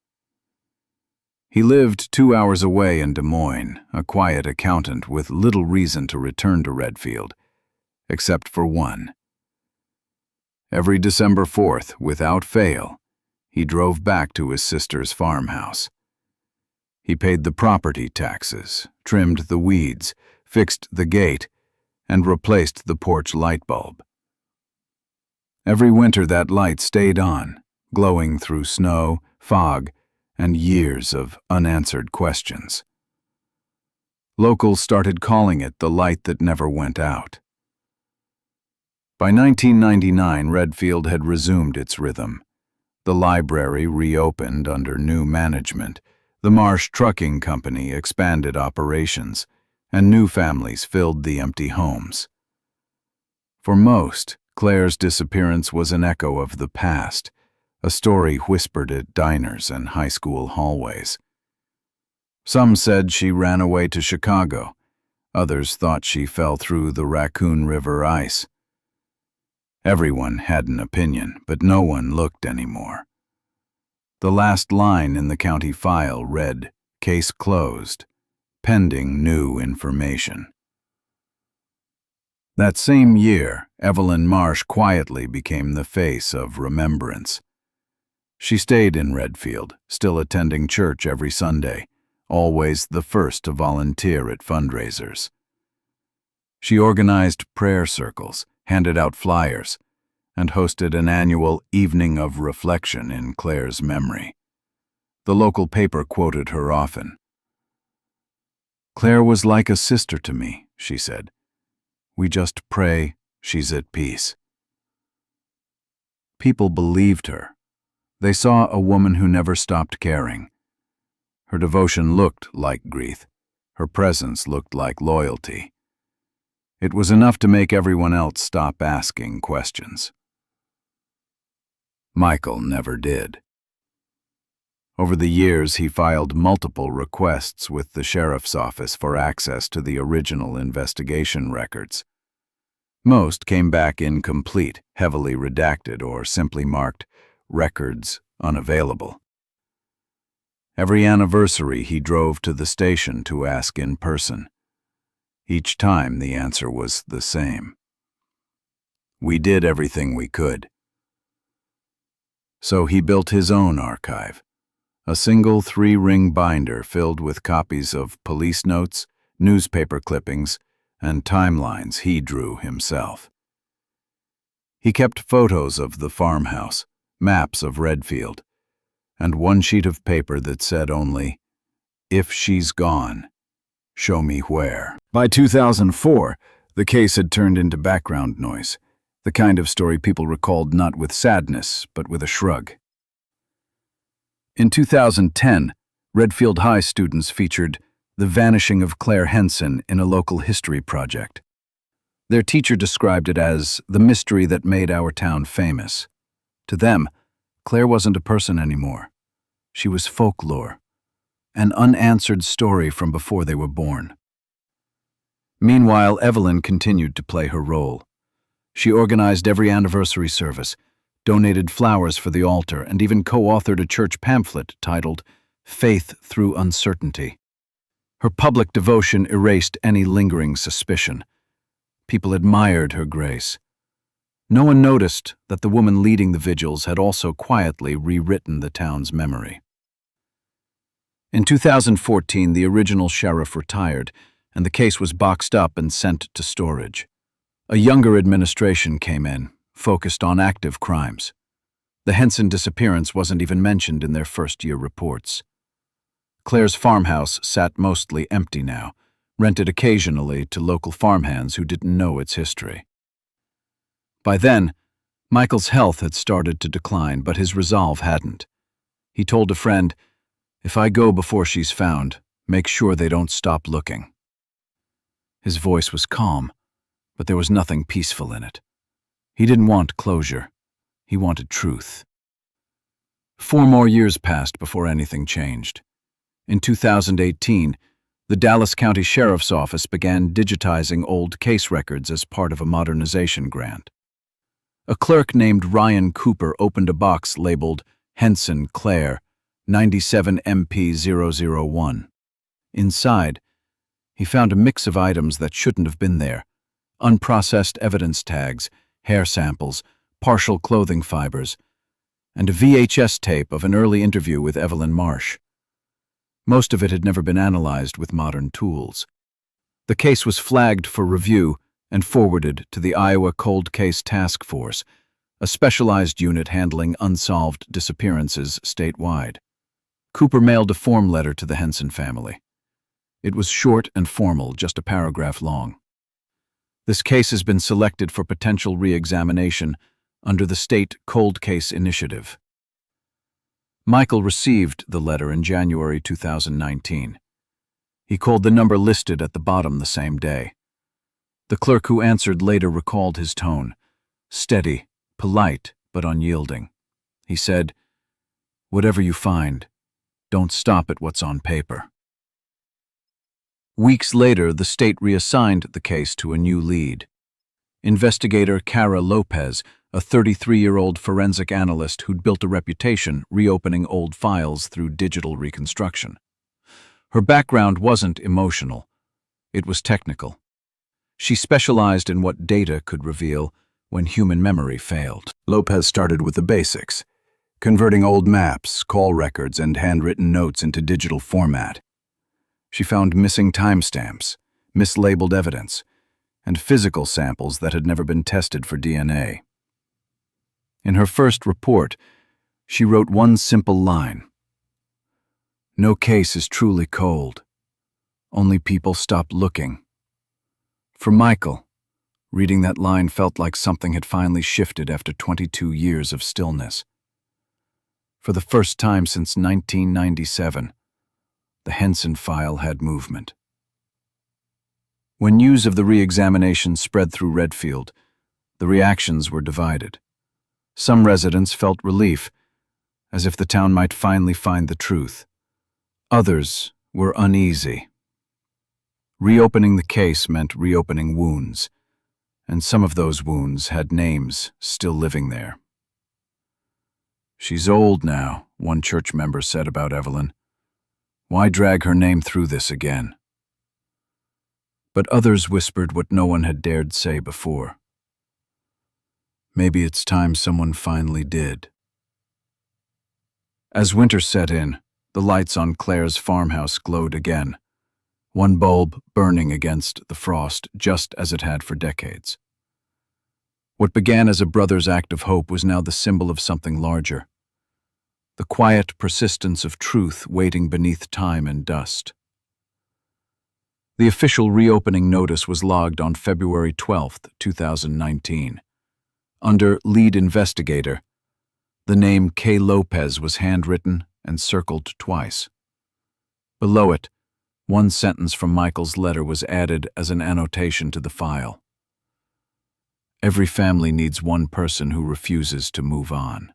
He lived 2 hours away in Des Moines, a quiet accountant with little reason to return to Redfield, except for one. Every December 4th, without fail, he drove back to his sister's farmhouse. He paid the property taxes, trimmed the weeds, fixed the gate, and replaced the porch light bulb. Every winter that light stayed on, glowing through snow, fog, and years of unanswered questions. Locals started calling it the light that never went out. By 1999, Redfield had resumed its rhythm. The library reopened under new management. The Marsh Trucking Company expanded operations, and new families filled the empty homes. For most, Claire's disappearance was an echo of the past, a story whispered at diners and high school hallways. Some said she ran away to Chicago. Others thought she fell through the Raccoon River ice. Everyone had an opinion, but no one looked anymore. The last line in the county file read, "Case closed, pending new information." That same year, Evelyn Marsh quietly became the face of remembrance. She stayed in Redfield, still attending church every Sunday, always the first to volunteer at fundraisers. She organized prayer circles, handed out flyers, and hosted an annual evening of reflection in Claire's memory. The local paper quoted her often. "Claire was like a sister to me," she said. "We just pray she's at peace." People believed her. They saw a woman who never stopped caring. Her devotion looked like grief. Her presence looked like loyalty. It was enough to make everyone else stop asking questions. Michael never did. Over the years, he filed multiple requests with the sheriff's office for access to the original investigation records. Most came back incomplete, heavily redacted, or simply marked "records unavailable." Every anniversary, he drove to the station to ask in person. Each time, the answer was the same. "We did everything we could." So he built his own archive, a single 3-ring binder filled with copies of police notes, newspaper clippings, and timelines he drew himself. He kept photos of the farmhouse, maps of Redfield, and one sheet of paper that said only, "If she's gone, show me where." By 2004, the case had turned into background noise, the kind of story people recalled not with sadness, but with a shrug. In 2010, Redfield High students featured the vanishing of Claire Henson in a local history project. Their teacher described it as the mystery that made our town famous. To them, Claire wasn't a person anymore. She was folklore, an unanswered story from before they were born. Meanwhile, Evelyn continued to play her role. She organized every anniversary service, donated flowers for the altar, and even co-authored a church pamphlet titled "Faith Through Uncertainty." Her public devotion erased any lingering suspicion. People admired her grace. No one noticed that the woman leading the vigils had also quietly rewritten the town's memory. In 2014, the original sheriff retired, and the case was boxed up and sent to storage. A younger administration came in, focused on active crimes. The Henson disappearance wasn't even mentioned in their first-year reports. Claire's farmhouse sat mostly empty now, rented occasionally to local farmhands who didn't know its history. By then, Michael's health had started to decline, but his resolve hadn't. He told a friend, "If I go before she's found, make sure they don't stop looking." His voice was calm, but there was nothing peaceful in it. He didn't want closure. He wanted truth. 4 more years passed before anything changed. In 2018, the Dallas County Sheriff's Office began digitizing old case records as part of a modernization grant. A clerk named Ryan Cooper opened a box labeled Henson Claire 97 MP 001. Inside, he found a mix of items that shouldn't have been there: unprocessed evidence tags, hair samples, partial clothing fibers, and a VHS tape of an early interview with Evelyn Marsh. Most of it had never been analyzed with modern tools. The case was flagged for review and forwarded to the Iowa Cold Case Task Force, a specialized unit handling unsolved disappearances statewide. Cooper mailed a form letter to the Henson family. It was short and formal, just a paragraph long. This case has been selected for potential re-examination under the state Cold Case Initiative. Michael received the letter in January 2019. He called the number listed at the bottom the same day. The clerk who answered later recalled his tone: steady, polite, but unyielding. He said, "Whatever you find, don't stop at what's on paper." Weeks later, the state reassigned the case to a new lead. Investigator Cara Lopez, a 33-year-old forensic analyst who'd built a reputation reopening old files through digital reconstruction. Her background wasn't emotional. It was technical. She specialized in what data could reveal when human memory failed. Lopez started with the basics: converting old maps, call records, and handwritten notes into digital format. She found missing timestamps, mislabeled evidence, and physical samples that had never been tested for DNA. In her first report, she wrote one simple line: "No case is truly cold. Only people stop looking." For Michael, reading that line felt like something had finally shifted after 22 years of stillness. For the first time since 1997, the Henson file had movement. When news of the re-examination spread through Redfield, the reactions were divided. Some residents felt relief, as if the town might finally find the truth. Others were uneasy. Reopening the case meant reopening wounds, and some of those wounds had names still living there. "She's old now," one church member said about Evelyn. "Why drag her name through this again?" But others whispered what no one had dared say before. Maybe it's time someone finally did. As winter set in, the lights on Claire's farmhouse glowed again, one bulb burning against the frost just as it had for decades. What began as a brother's act of hope was now the symbol of something larger. The quiet persistence of truth waiting beneath time and dust. The official reopening notice was logged on February 12, 2019. Under Lead Investigator, the name K. Lopez was handwritten and circled twice. Below it, one sentence from Michael's letter was added as an annotation to the file. "Every family needs one person who refuses to move on."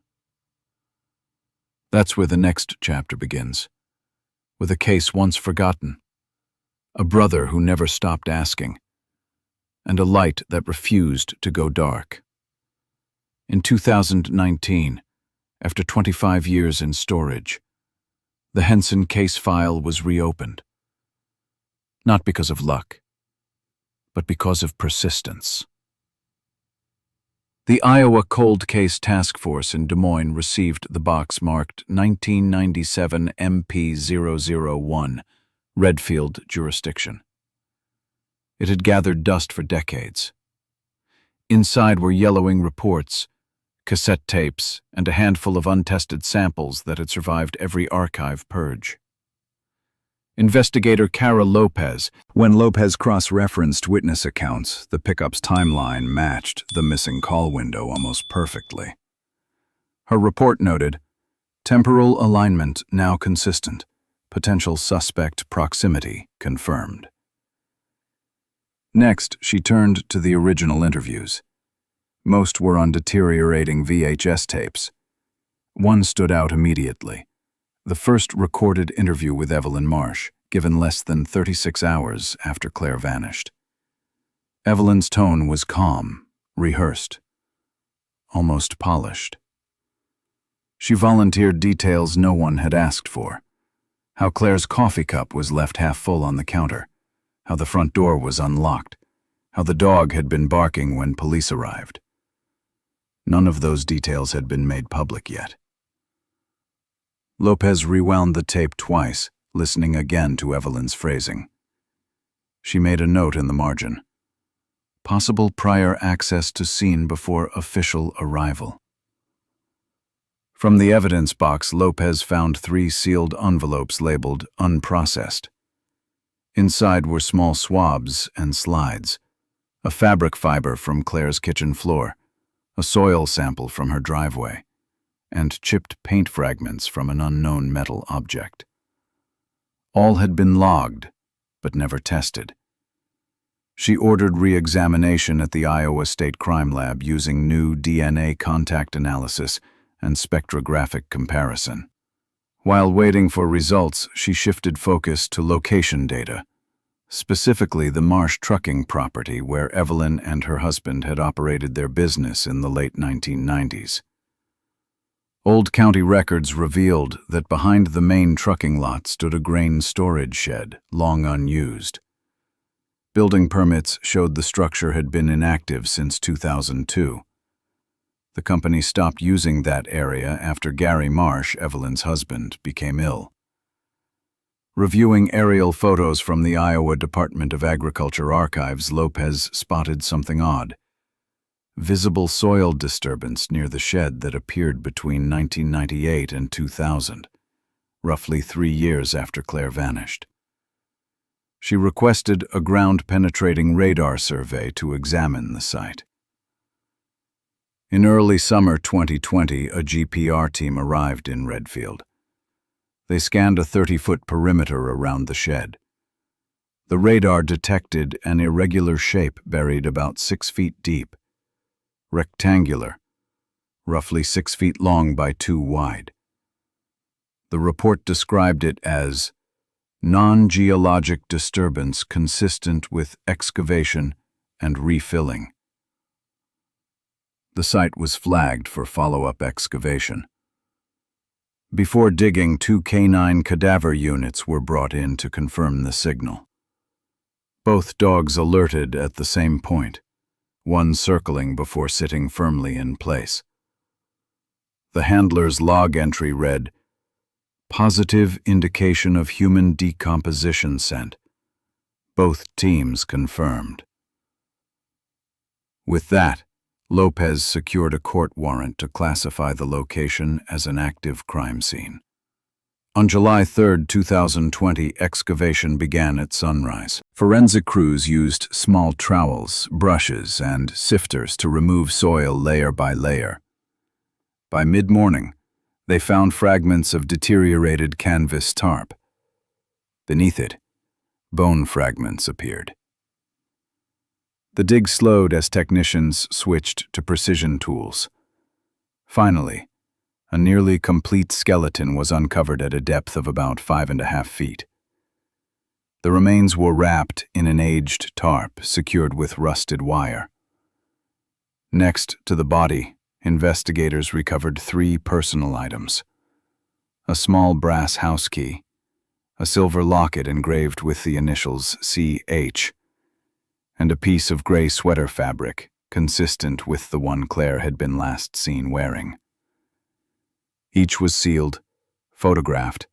That's where the next chapter begins, with a case once forgotten, a brother who never stopped asking, and a light that refused to go dark. In 2019, after 25 years in storage, the Henson case file was reopened. Not because of luck, but because of persistence. The Iowa Cold Case Task Force in Des Moines received the box marked 1997 MP001, Redfield jurisdiction. It had gathered dust for decades. Inside were yellowing reports, cassette tapes, and a handful of untested samples that had survived every archive purge. Investigator Cara Lopez, when Lopez cross-referenced witness accounts, the pickup's timeline matched the missing call window almost perfectly. Her report noted, "Temporal alignment now consistent. Potential suspect proximity confirmed." Next, she turned to the original interviews. Most were on deteriorating VHS tapes. One stood out immediately. The first recorded interview with Evelyn Marsh, given less than 36 hours after Claire vanished. Evelyn's tone was calm, rehearsed, almost polished. She volunteered details no one had asked for. How Claire's coffee cup was left half full on the counter, how the front door was unlocked, how the dog had been barking when police arrived. None of those details had been made public yet. Lopez rewound the tape twice, listening again to Evelyn's phrasing. She made a note in the margin. Possible prior access to scene before official arrival. From the evidence box, Lopez found 3 sealed envelopes labeled unprocessed. Inside were small swabs and slides, a fabric fiber from Claire's kitchen floor, a soil sample from her driveway, and chipped paint fragments from an unknown metal object. All had been logged, but never tested. She ordered re-examination at the Iowa State Crime Lab using new DNA contact analysis and spectrographic comparison. While waiting for results, she shifted focus to location data, specifically the Marsh trucking property where Evelyn and her husband had operated their business in the late 1990s. Old county records revealed that behind the main trucking lot stood a grain storage shed, long unused. Building permits showed the structure had been inactive since 2002. The company stopped using that area after Gary Marsh, Evelyn's husband, became ill. Reviewing aerial photos from the Iowa Department of Agriculture archives, Lopez spotted something odd. Visible soil disturbance near the shed that appeared between 1998 and 2000, roughly 3 years after Claire vanished. She requested a ground-penetrating radar survey to examine the site. In early summer 2020, a GPR team arrived in Redfield. They scanned a 30-foot perimeter around the shed. The radar detected an irregular shape buried about 6 feet deep, rectangular, roughly 6 feet long by 2 wide. The report described it as non-geologic disturbance consistent with excavation and refilling. The site was flagged for follow-up excavation. Before digging, 2 canine cadaver units were brought in to confirm the signal. Both dogs alerted at the same point, one circling before sitting firmly in place. The handler's log entry read, "Positive indication of human decomposition scent. Both teams confirmed." With that, Lopez secured a court warrant to classify the location as an active crime scene. On July 3, 2020, excavation began at sunrise. Forensic crews used small trowels, brushes, and sifters to remove soil layer by layer. By mid-morning, they found fragments of deteriorated canvas tarp. Beneath it, bone fragments appeared. The dig slowed as technicians switched to precision tools. Finally, a nearly complete skeleton was uncovered at a depth of about 5.5 feet. The remains were wrapped in an aged tarp secured with rusted wire. Next to the body, investigators recovered 3 personal items: a small brass house key, a silver locket engraved with the initials CH, and a piece of gray sweater fabric consistent with the one Claire had been last seen wearing. Each was sealed, photographed,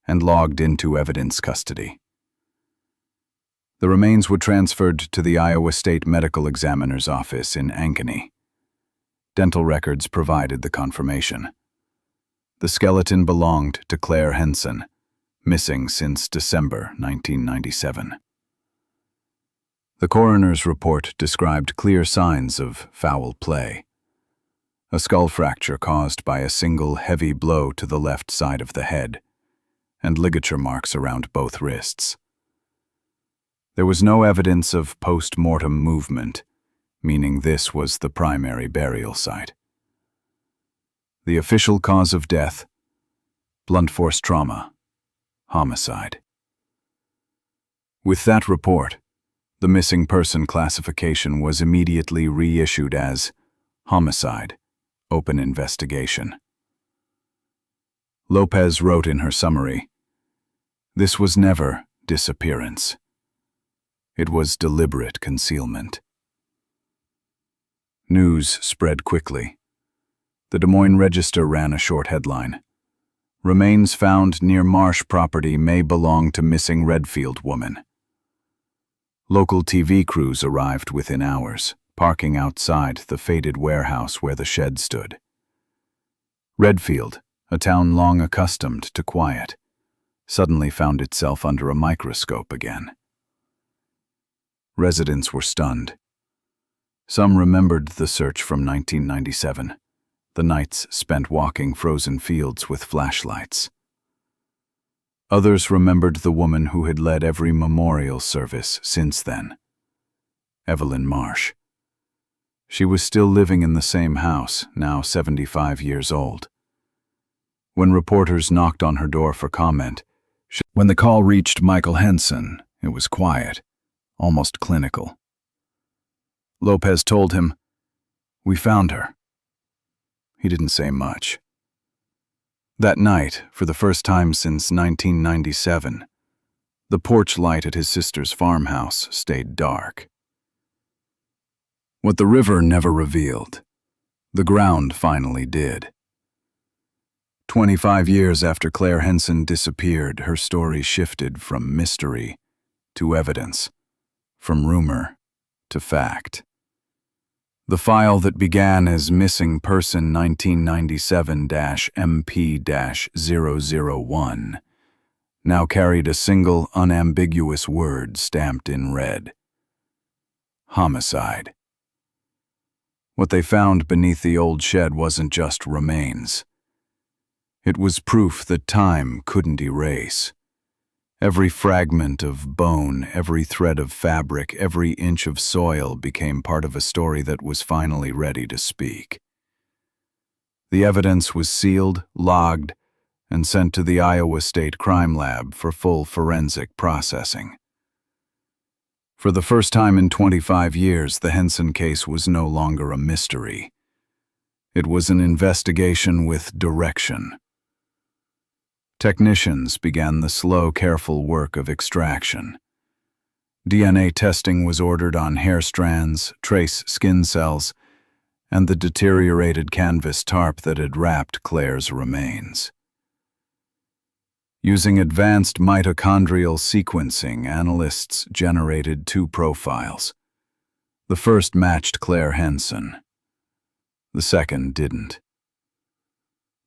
and logged into evidence custody. The remains were transferred to the Iowa State Medical Examiner's office in Ankeny. Dental records provided the confirmation. The skeleton belonged to Claire Henson, missing since December 1997. The coroner's report described clear signs of foul play. A skull fracture caused by a single heavy blow to the left side of the head, and ligature marks around both wrists. There was no evidence of post-mortem movement, meaning this was the primary burial site. The official cause of death: blunt force trauma, homicide. With that report, the missing person classification was immediately reissued as homicide, open investigation. Lopez wrote in her summary, "This was never disappearance. It was deliberate concealment." News spread quickly. The Des Moines Register ran a short headline: "Remains found near Marsh property may belong to missing Redfield woman." Local TV crews arrived within hours, parking outside the faded warehouse where the shed stood. Redfield, a town long accustomed to quiet, suddenly found itself under a microscope again. Residents were stunned. Some remembered the search from 1997, the nights spent walking frozen fields with flashlights. Others remembered the woman who had led every memorial service since then, Evelyn Marsh. She was still living in the same house, now 75 years old. When reporters knocked on her door for comment, when the call reached Michael Henson, it was quiet, almost clinical. Lopez told him, "We found her." He didn't say much. That night, for the first time since 1997, the porch light at his sister's farmhouse stayed dark. What the river never revealed The ground finally did. 25 years after Claire Henson disappeared, her story shifted from mystery to evidence, from rumor to fact. The file that began as Missing Person 1997-MP-001 now carried a single unambiguous word stamped in red: homicide. What they found beneath the old shed wasn't just remains. It was proof that time couldn't erase. Every fragment of bone, every thread of fabric, every inch of soil became part of a story that was finally ready to speak. The evidence was sealed, logged, and sent to the Iowa State Crime Lab for full forensic processing. For the first time in 25 years, the Henson case was no longer a mystery. It was an investigation with direction. Technicians began the slow, careful work of extraction. DNA testing was ordered on hair strands, trace skin cells, and the deteriorated canvas tarp that had wrapped Claire's remains. Using advanced mitochondrial sequencing, analysts generated two profiles. The first matched Claire Henson. The second didn't.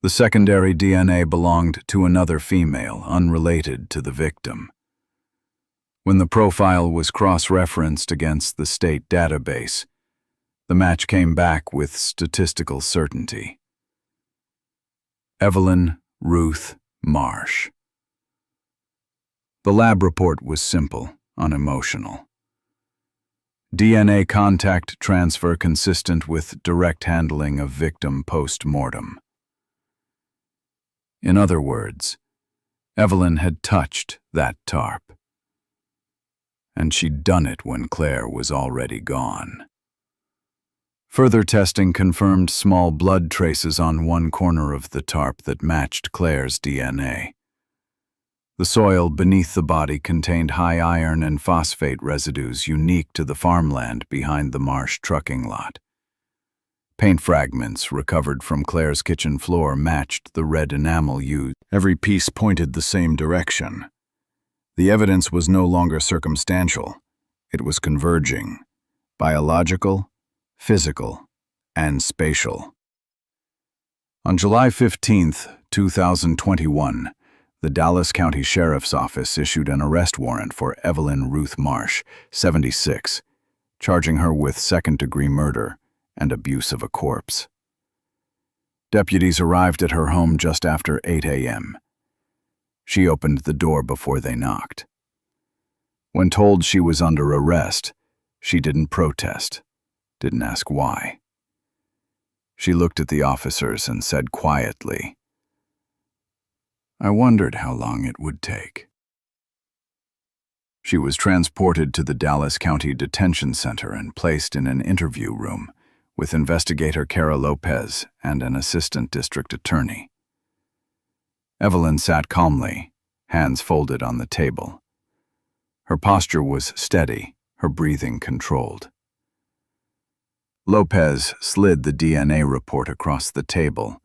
The secondary DNA belonged to another female, unrelated to the victim. When the profile was cross-referenced against the state database, the match came back with statistical certainty. Evelyn Ruth Marsh. The lab report was simple, unemotional. DNA contact transfer consistent with direct handling of victim post-mortem. In other words, Evelyn had touched that tarp. And she'd done it when Claire was already gone. Further testing confirmed small blood traces on one corner of the tarp that matched Claire's DNA. The soil beneath the body contained high iron and phosphate residues unique to the farmland behind the Marsh trucking lot. Paint fragments recovered from Claire's kitchen floor matched the red enamel used. Every piece pointed the same direction. The evidence was no longer circumstantial. It was converging: biological, physical, and spatial. On July 15, 2021, the Dallas County Sheriff's Office issued an arrest warrant for Evelyn Ruth Marsh, 76, charging her with second-degree murder and abuse of a corpse. Deputies arrived at her home just after 8 a.m. She opened the door before they knocked. When told she was under arrest, she didn't protest, didn't ask why. She looked at the officers and said quietly, "I wondered how long it would take." She was transported to the Dallas County Detention Center and placed in an interview room with investigator Kara Lopez and an assistant district attorney. Evelyn sat calmly, hands folded on the table. Her posture was steady, her breathing controlled. Lopez slid the DNA report across the table,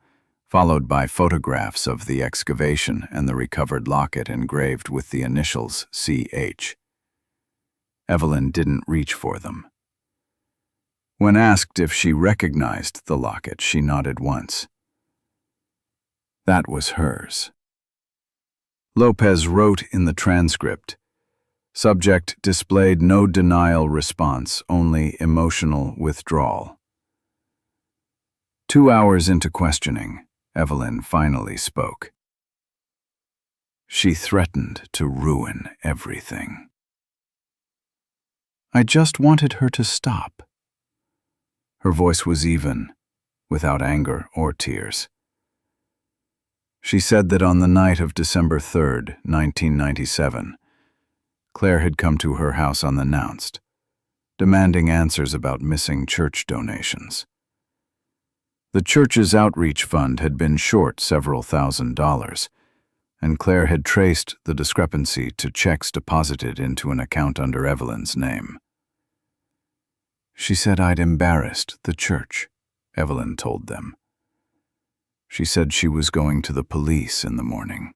followed by photographs of the excavation and the recovered locket engraved with the initials CH. Evelyn didn't reach for them. When asked if she recognized the locket, she nodded once. That was hers. Lopez wrote in the transcript, "Subject displayed no denial response, only emotional withdrawal." 2 hours into questioning, Evelyn finally spoke. She threatened to ruin everything. "I just wanted her to stop." Her voice was even, without anger or tears. She said that on the night of December 3, 1997, Claire had come to her house unannounced, demanding answers about missing church donations. The church's outreach fund had been short several $1,000s, and Claire had traced the discrepancy to checks deposited into an account under Evelyn's name. She said I'd embarrassed the church, Evelyn told them. She said she was going to the police in the morning.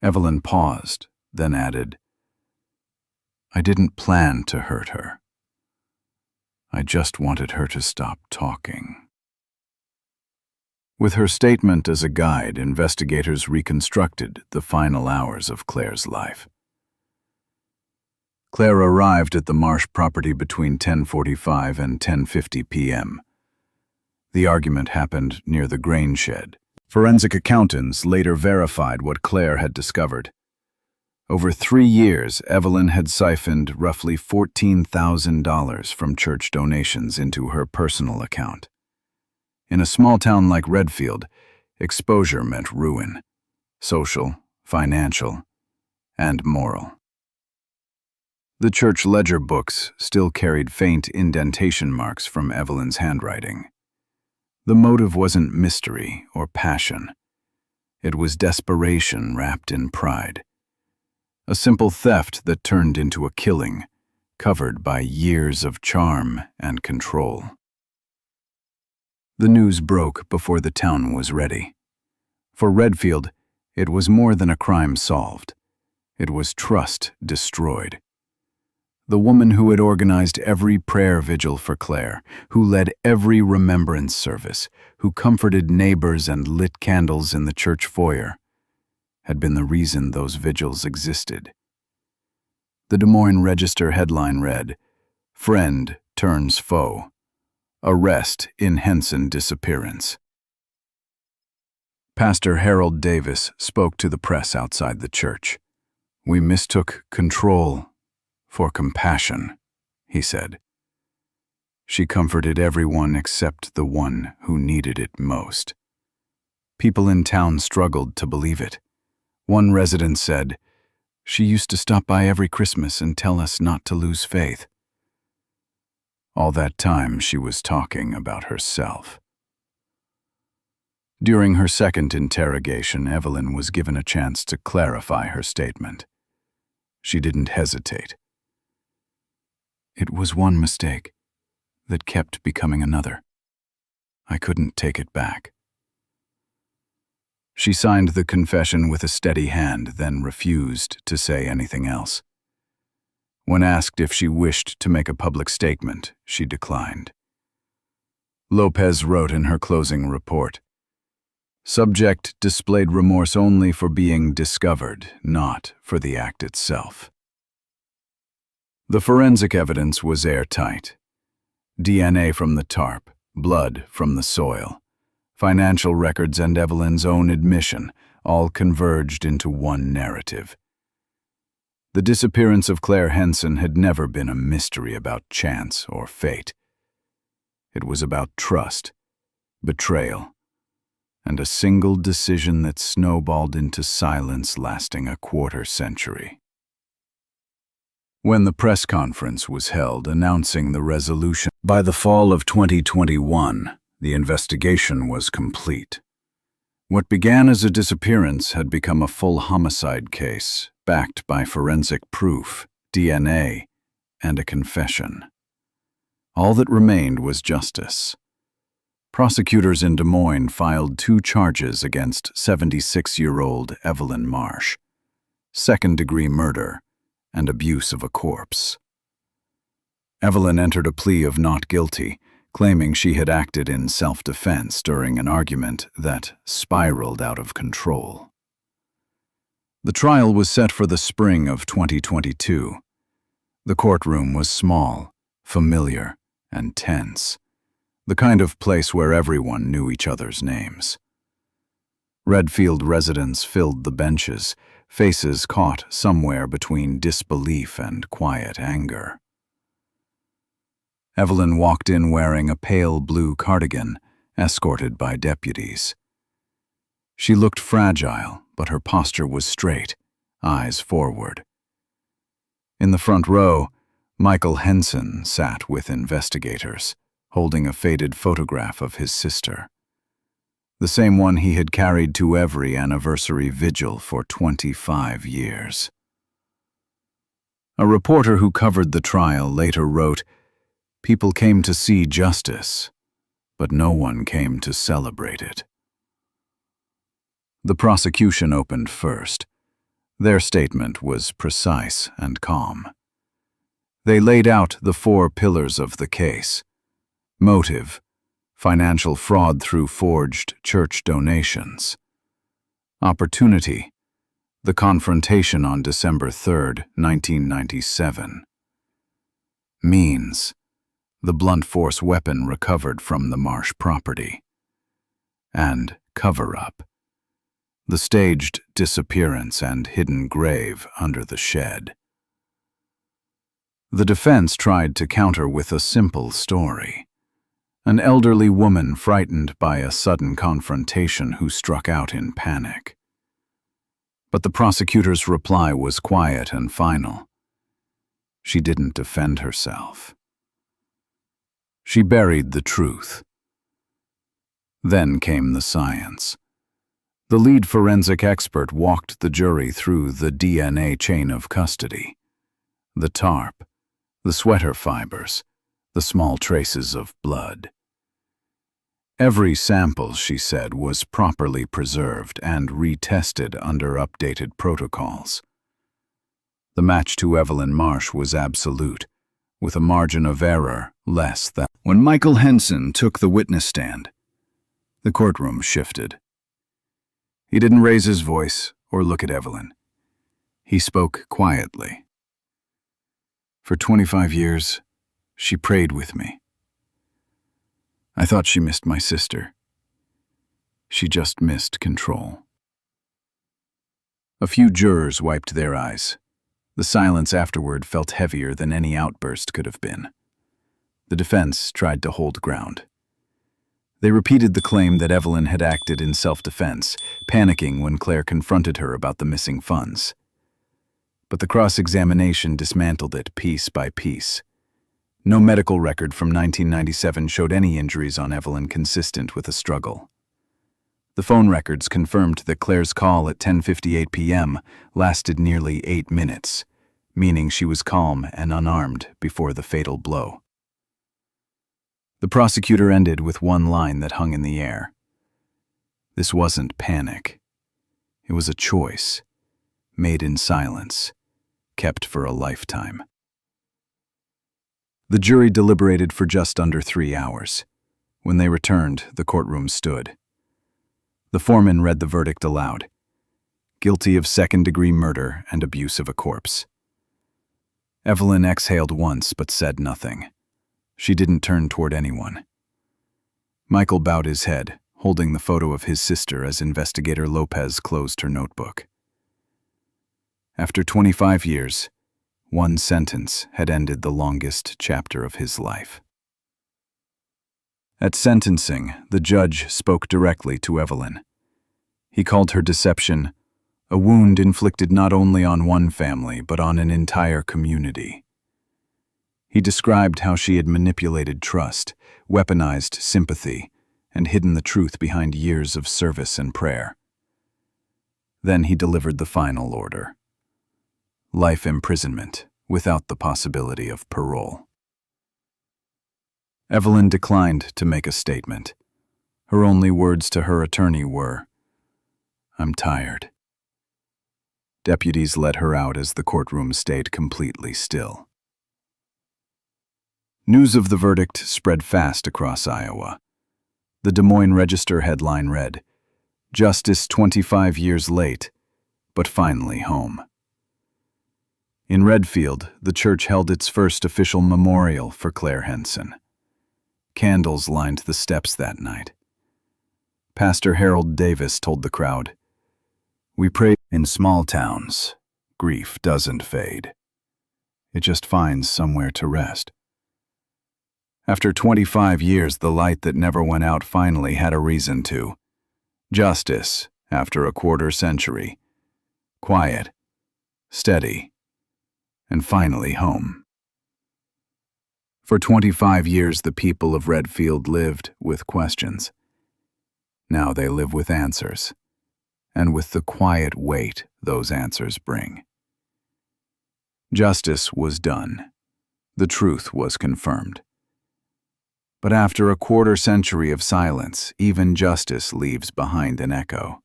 Evelyn paused, then added, "I didn't plan to hurt her. I just wanted her to stop talking." With her statement as a guide, investigators reconstructed the final hours of Claire's life. Claire arrived at the Marsh property between 10:45 and 10:50 p.m. The argument happened near the grain shed. Forensic accountants later verified what Claire had discovered. Over 3 years, Evelyn had siphoned roughly $14,000 from church donations into her personal account. In a small town like Redfield, exposure meant ruin, social, financial, and moral. The church ledger books still carried faint indentation marks from Evelyn's handwriting. The motive wasn't mystery or passion. It was desperation wrapped in pride. A simple theft that turned into a killing, covered by years of charm and control. The news broke before the town was ready. For Redfield, it was more than a crime solved. It was trust destroyed. The woman who had organized every prayer vigil for Claire, who led every remembrance service, who comforted neighbors and lit candles in the church foyer, had been the reason those vigils existed. The Des Moines Register headline read, "Friend turns foe. Arrest in Henson disappearance." Pastor Harold Davis spoke to the press outside the church. "We mistook control for compassion," he said. "She comforted everyone except the one who needed it most." People in town struggled to believe it. One resident said, "She used to stop by every Christmas and tell us not to lose faith." All that time she was talking about herself. During her second interrogation, Evelyn was given a chance to clarify her statement. She didn't hesitate. "It was one mistake that kept becoming another. I couldn't take it back." She signed the confession with a steady hand, then refused to say anything else. When asked if she wished to make a public statement, she declined. Lopez wrote in her closing report, "Subject displayed remorse only for being discovered, not for the act itself." The forensic evidence was airtight. DNA from the tarp, blood from the soil, financial records and Evelyn's own admission all converged into one narrative. The disappearance of Claire Henson had never been a mystery about chance or fate. It was about trust, betrayal, and a single decision that snowballed into silence lasting a quarter-century. When the press conference was held announcing the resolution, by the fall of 2021, the investigation was complete. What began as a disappearance had become a full homicide case, backed by forensic proof, DNA, and a confession. All that remained was justice. Prosecutors in Des Moines filed 2 charges against 76-year-old Evelyn Marsh: second-degree murder and abuse of a corpse. Evelyn entered a plea of not guilty, claiming she had acted in self-defense during an argument that spiraled out of control. The trial was set for the spring of 2022. The courtroom was small, familiar, and tense, the kind of place where everyone knew each other's names. Redfield residents filled the benches, faces caught somewhere between disbelief and quiet anger. Evelyn walked in wearing a pale blue cardigan, escorted by deputies. She looked fragile, but her posture was straight, eyes forward. In the front row, Michael Henson sat with investigators, holding a faded photograph of his sister, the same one he had carried to every anniversary vigil for 25 years. A reporter who covered the trial later wrote, "People came to see justice, but no one came to celebrate it. The prosecution opened first. Their statement was precise and calm. They laid out the 4 pillars of the case: motive, financial fraud through forged church donations; opportunity, the confrontation on December 3, 1997; means, the blunt force weapon recovered from the Marsh property; and cover-up, the staged disappearance and hidden grave under the shed. The defense tried to counter with a simple story: an elderly woman frightened by a sudden confrontation who struck out in panic. But the prosecutor's reply was quiet and final. She didn't defend herself. She buried the truth. Then came the science. The lead forensic expert walked the jury through the DNA chain of custody: the tarp, the sweater fibers, the small traces of blood. Every sample, she said, was properly preserved and retested under updated protocols. The match to Evelyn Marsh was absolute, with a margin of error less than. When Michael Henson took the witness stand, the courtroom shifted. He didn't raise his voice or look at Evelyn. He spoke quietly. For 25 years, she prayed with me. I thought she missed my sister. She just missed control. A few jurors wiped their eyes. The silence afterward felt heavier than any outburst could have been. The defense tried to hold ground. They repeated the claim that Evelyn had acted in self-defense, panicking when Claire confronted her about the missing funds. But the cross-examination dismantled it piece by piece. No medical record from 1997 showed any injuries on Evelyn consistent with a struggle. The phone records confirmed that Claire's call at 10:58 p.m. lasted nearly 8 minutes, meaning she was calm and unarmed before the fatal blow. The prosecutor ended with one line that hung in the air. This wasn't panic. It was a choice, made in silence, kept for a lifetime. The jury deliberated for just under 3 hours. When they returned, the courtroom stood. The foreman read the verdict aloud: guilty of second-degree murder and abuse of a corpse. Evelyn exhaled once but said nothing. She didn't turn toward anyone. Michael bowed his head, holding the photo of his sister as Investigator Lopez closed her notebook. After 25 years, one sentence had ended the longest chapter of his life. At sentencing, the judge spoke directly to Evelyn. He called her deception a wound inflicted not only on one family but on an entire community. He described how she had manipulated trust, weaponized sympathy, and hidden the truth behind years of service and prayer. Then he delivered the final order: life imprisonment without the possibility of parole. Evelyn declined to make a statement. Her only words to her attorney were, "I'm tired." Deputies led her out as the courtroom stayed completely still. News of the verdict spread fast across Iowa. The Des Moines Register headline read, "Justice 25 years late, but finally home." In Redfield, the church held its first official memorial for Claire Henson. Candles lined the steps that night. Pastor Harold Davis told the crowd, "We pray in small towns. Grief doesn't fade. It just finds somewhere to rest." After 25 years, the light that never went out finally had a reason to. Justice, after a quarter century. Quiet, steady, and finally home. For 25 years, the people of Redfield lived with questions. Now they live with answers, and with the quiet weight those answers bring. Justice was done. The truth was confirmed. But after a quarter-century of silence, even justice leaves behind an echo.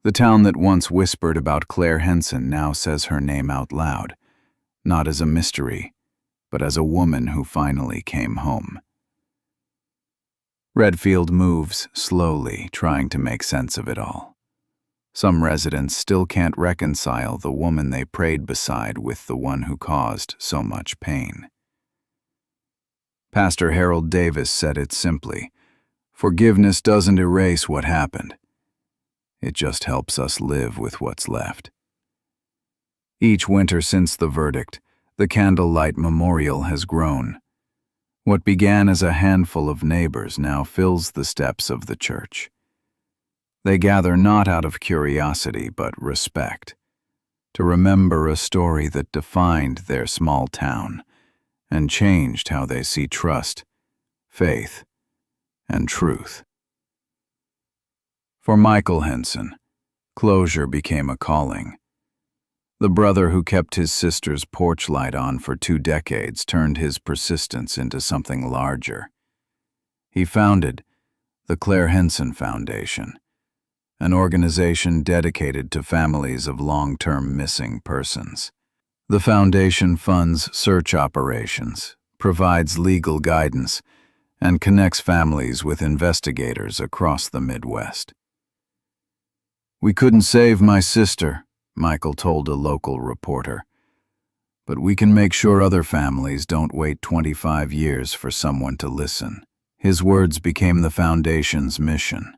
The town that once whispered about Claire Henson now says her name out loud, not as a mystery, but as a woman who finally came home. Redfield moves slowly, trying to make sense of it all. Some residents still can't reconcile the woman they prayed beside with the one who caused so much pain. Pastor Harold Davis said it simply, "Forgiveness doesn't erase what happened. It just helps us live with what's left." Each winter since the verdict, the Candlelight Memorial has grown. What began as a handful of neighbors now fills the steps of the church. They gather not out of curiosity but respect, to remember a story that defined their small town and changed how they see trust, faith, and truth. For Michael Henson, closure became a calling. The brother who kept his sister's porch light on for 2 decades turned his persistence into something larger. He founded the Claire Henson Foundation, an organization dedicated to families of long-term missing persons. The foundation funds search operations, provides legal guidance, and connects families with investigators across the Midwest. "We couldn't save my sister," Michael told a local reporter, "but we can make sure other families don't wait 25 years for someone to listen." His words became the foundation's mission.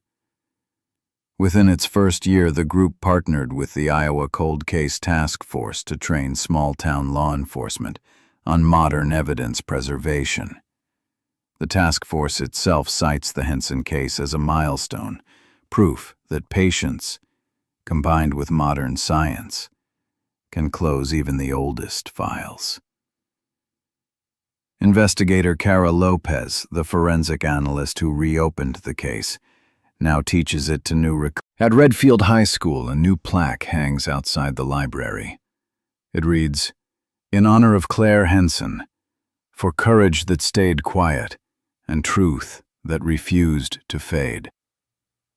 Within its first year, the group partnered with the Iowa Cold Case Task Force to train small-town law enforcement on modern evidence preservation. The task force itself cites the Henson case as a milestone, proof that patience, combined with modern science, can close even the oldest files. Investigator Cara Lopez, the forensic analyst who reopened the case, now teaches it to new recruits. At Redfield High School, a new plaque hangs outside the library. It reads, "In honor of Claire Henson, for courage that stayed quiet and truth that refused to fade."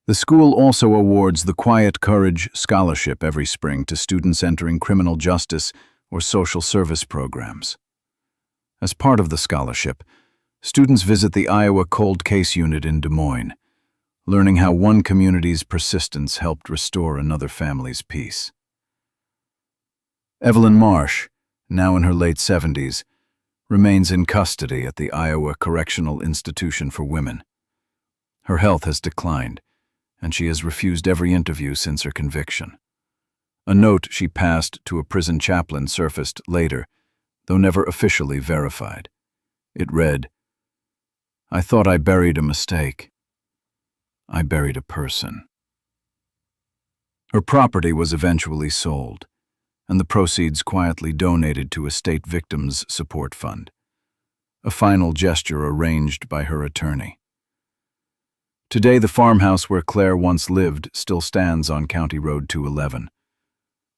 The school also awards the Quiet Courage Scholarship every spring to students entering criminal justice or social service programs. As part of the scholarship, students visit the Iowa Cold Case Unit in Des Moines, learning how one community's persistence helped restore another family's peace. Evelyn Marsh, now in her late 70s, remains in custody at the Iowa Correctional Institution for Women. Her health has declined, and she has refused every interview since her conviction. A note she passed to a prison chaplain surfaced later, though never officially verified. It read, "I thought I buried a mistake. I buried a person." Her property was eventually sold, and the proceeds quietly donated to a state victims support fund, a final gesture arranged by her attorney. Today, the farmhouse where Claire once lived still stands on County Road 211.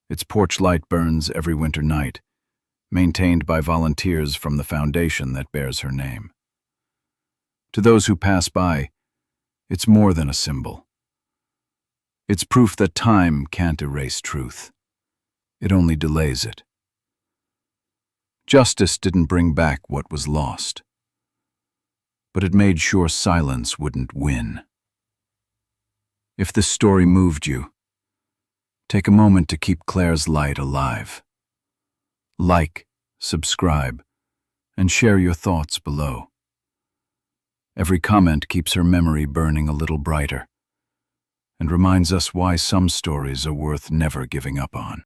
Its porch light burns every winter night, maintained by volunteers from the foundation that bears her name. To those who pass by, it's more than a symbol. It's proof that time can't erase truth. It only delays it. Justice didn't bring back what was lost, but it made sure silence wouldn't win. If this story moved you, take a moment to keep Claire's light alive. Like, subscribe, and share your thoughts below. Every comment keeps her memory burning a little brighter and reminds us why some stories are worth never giving up on.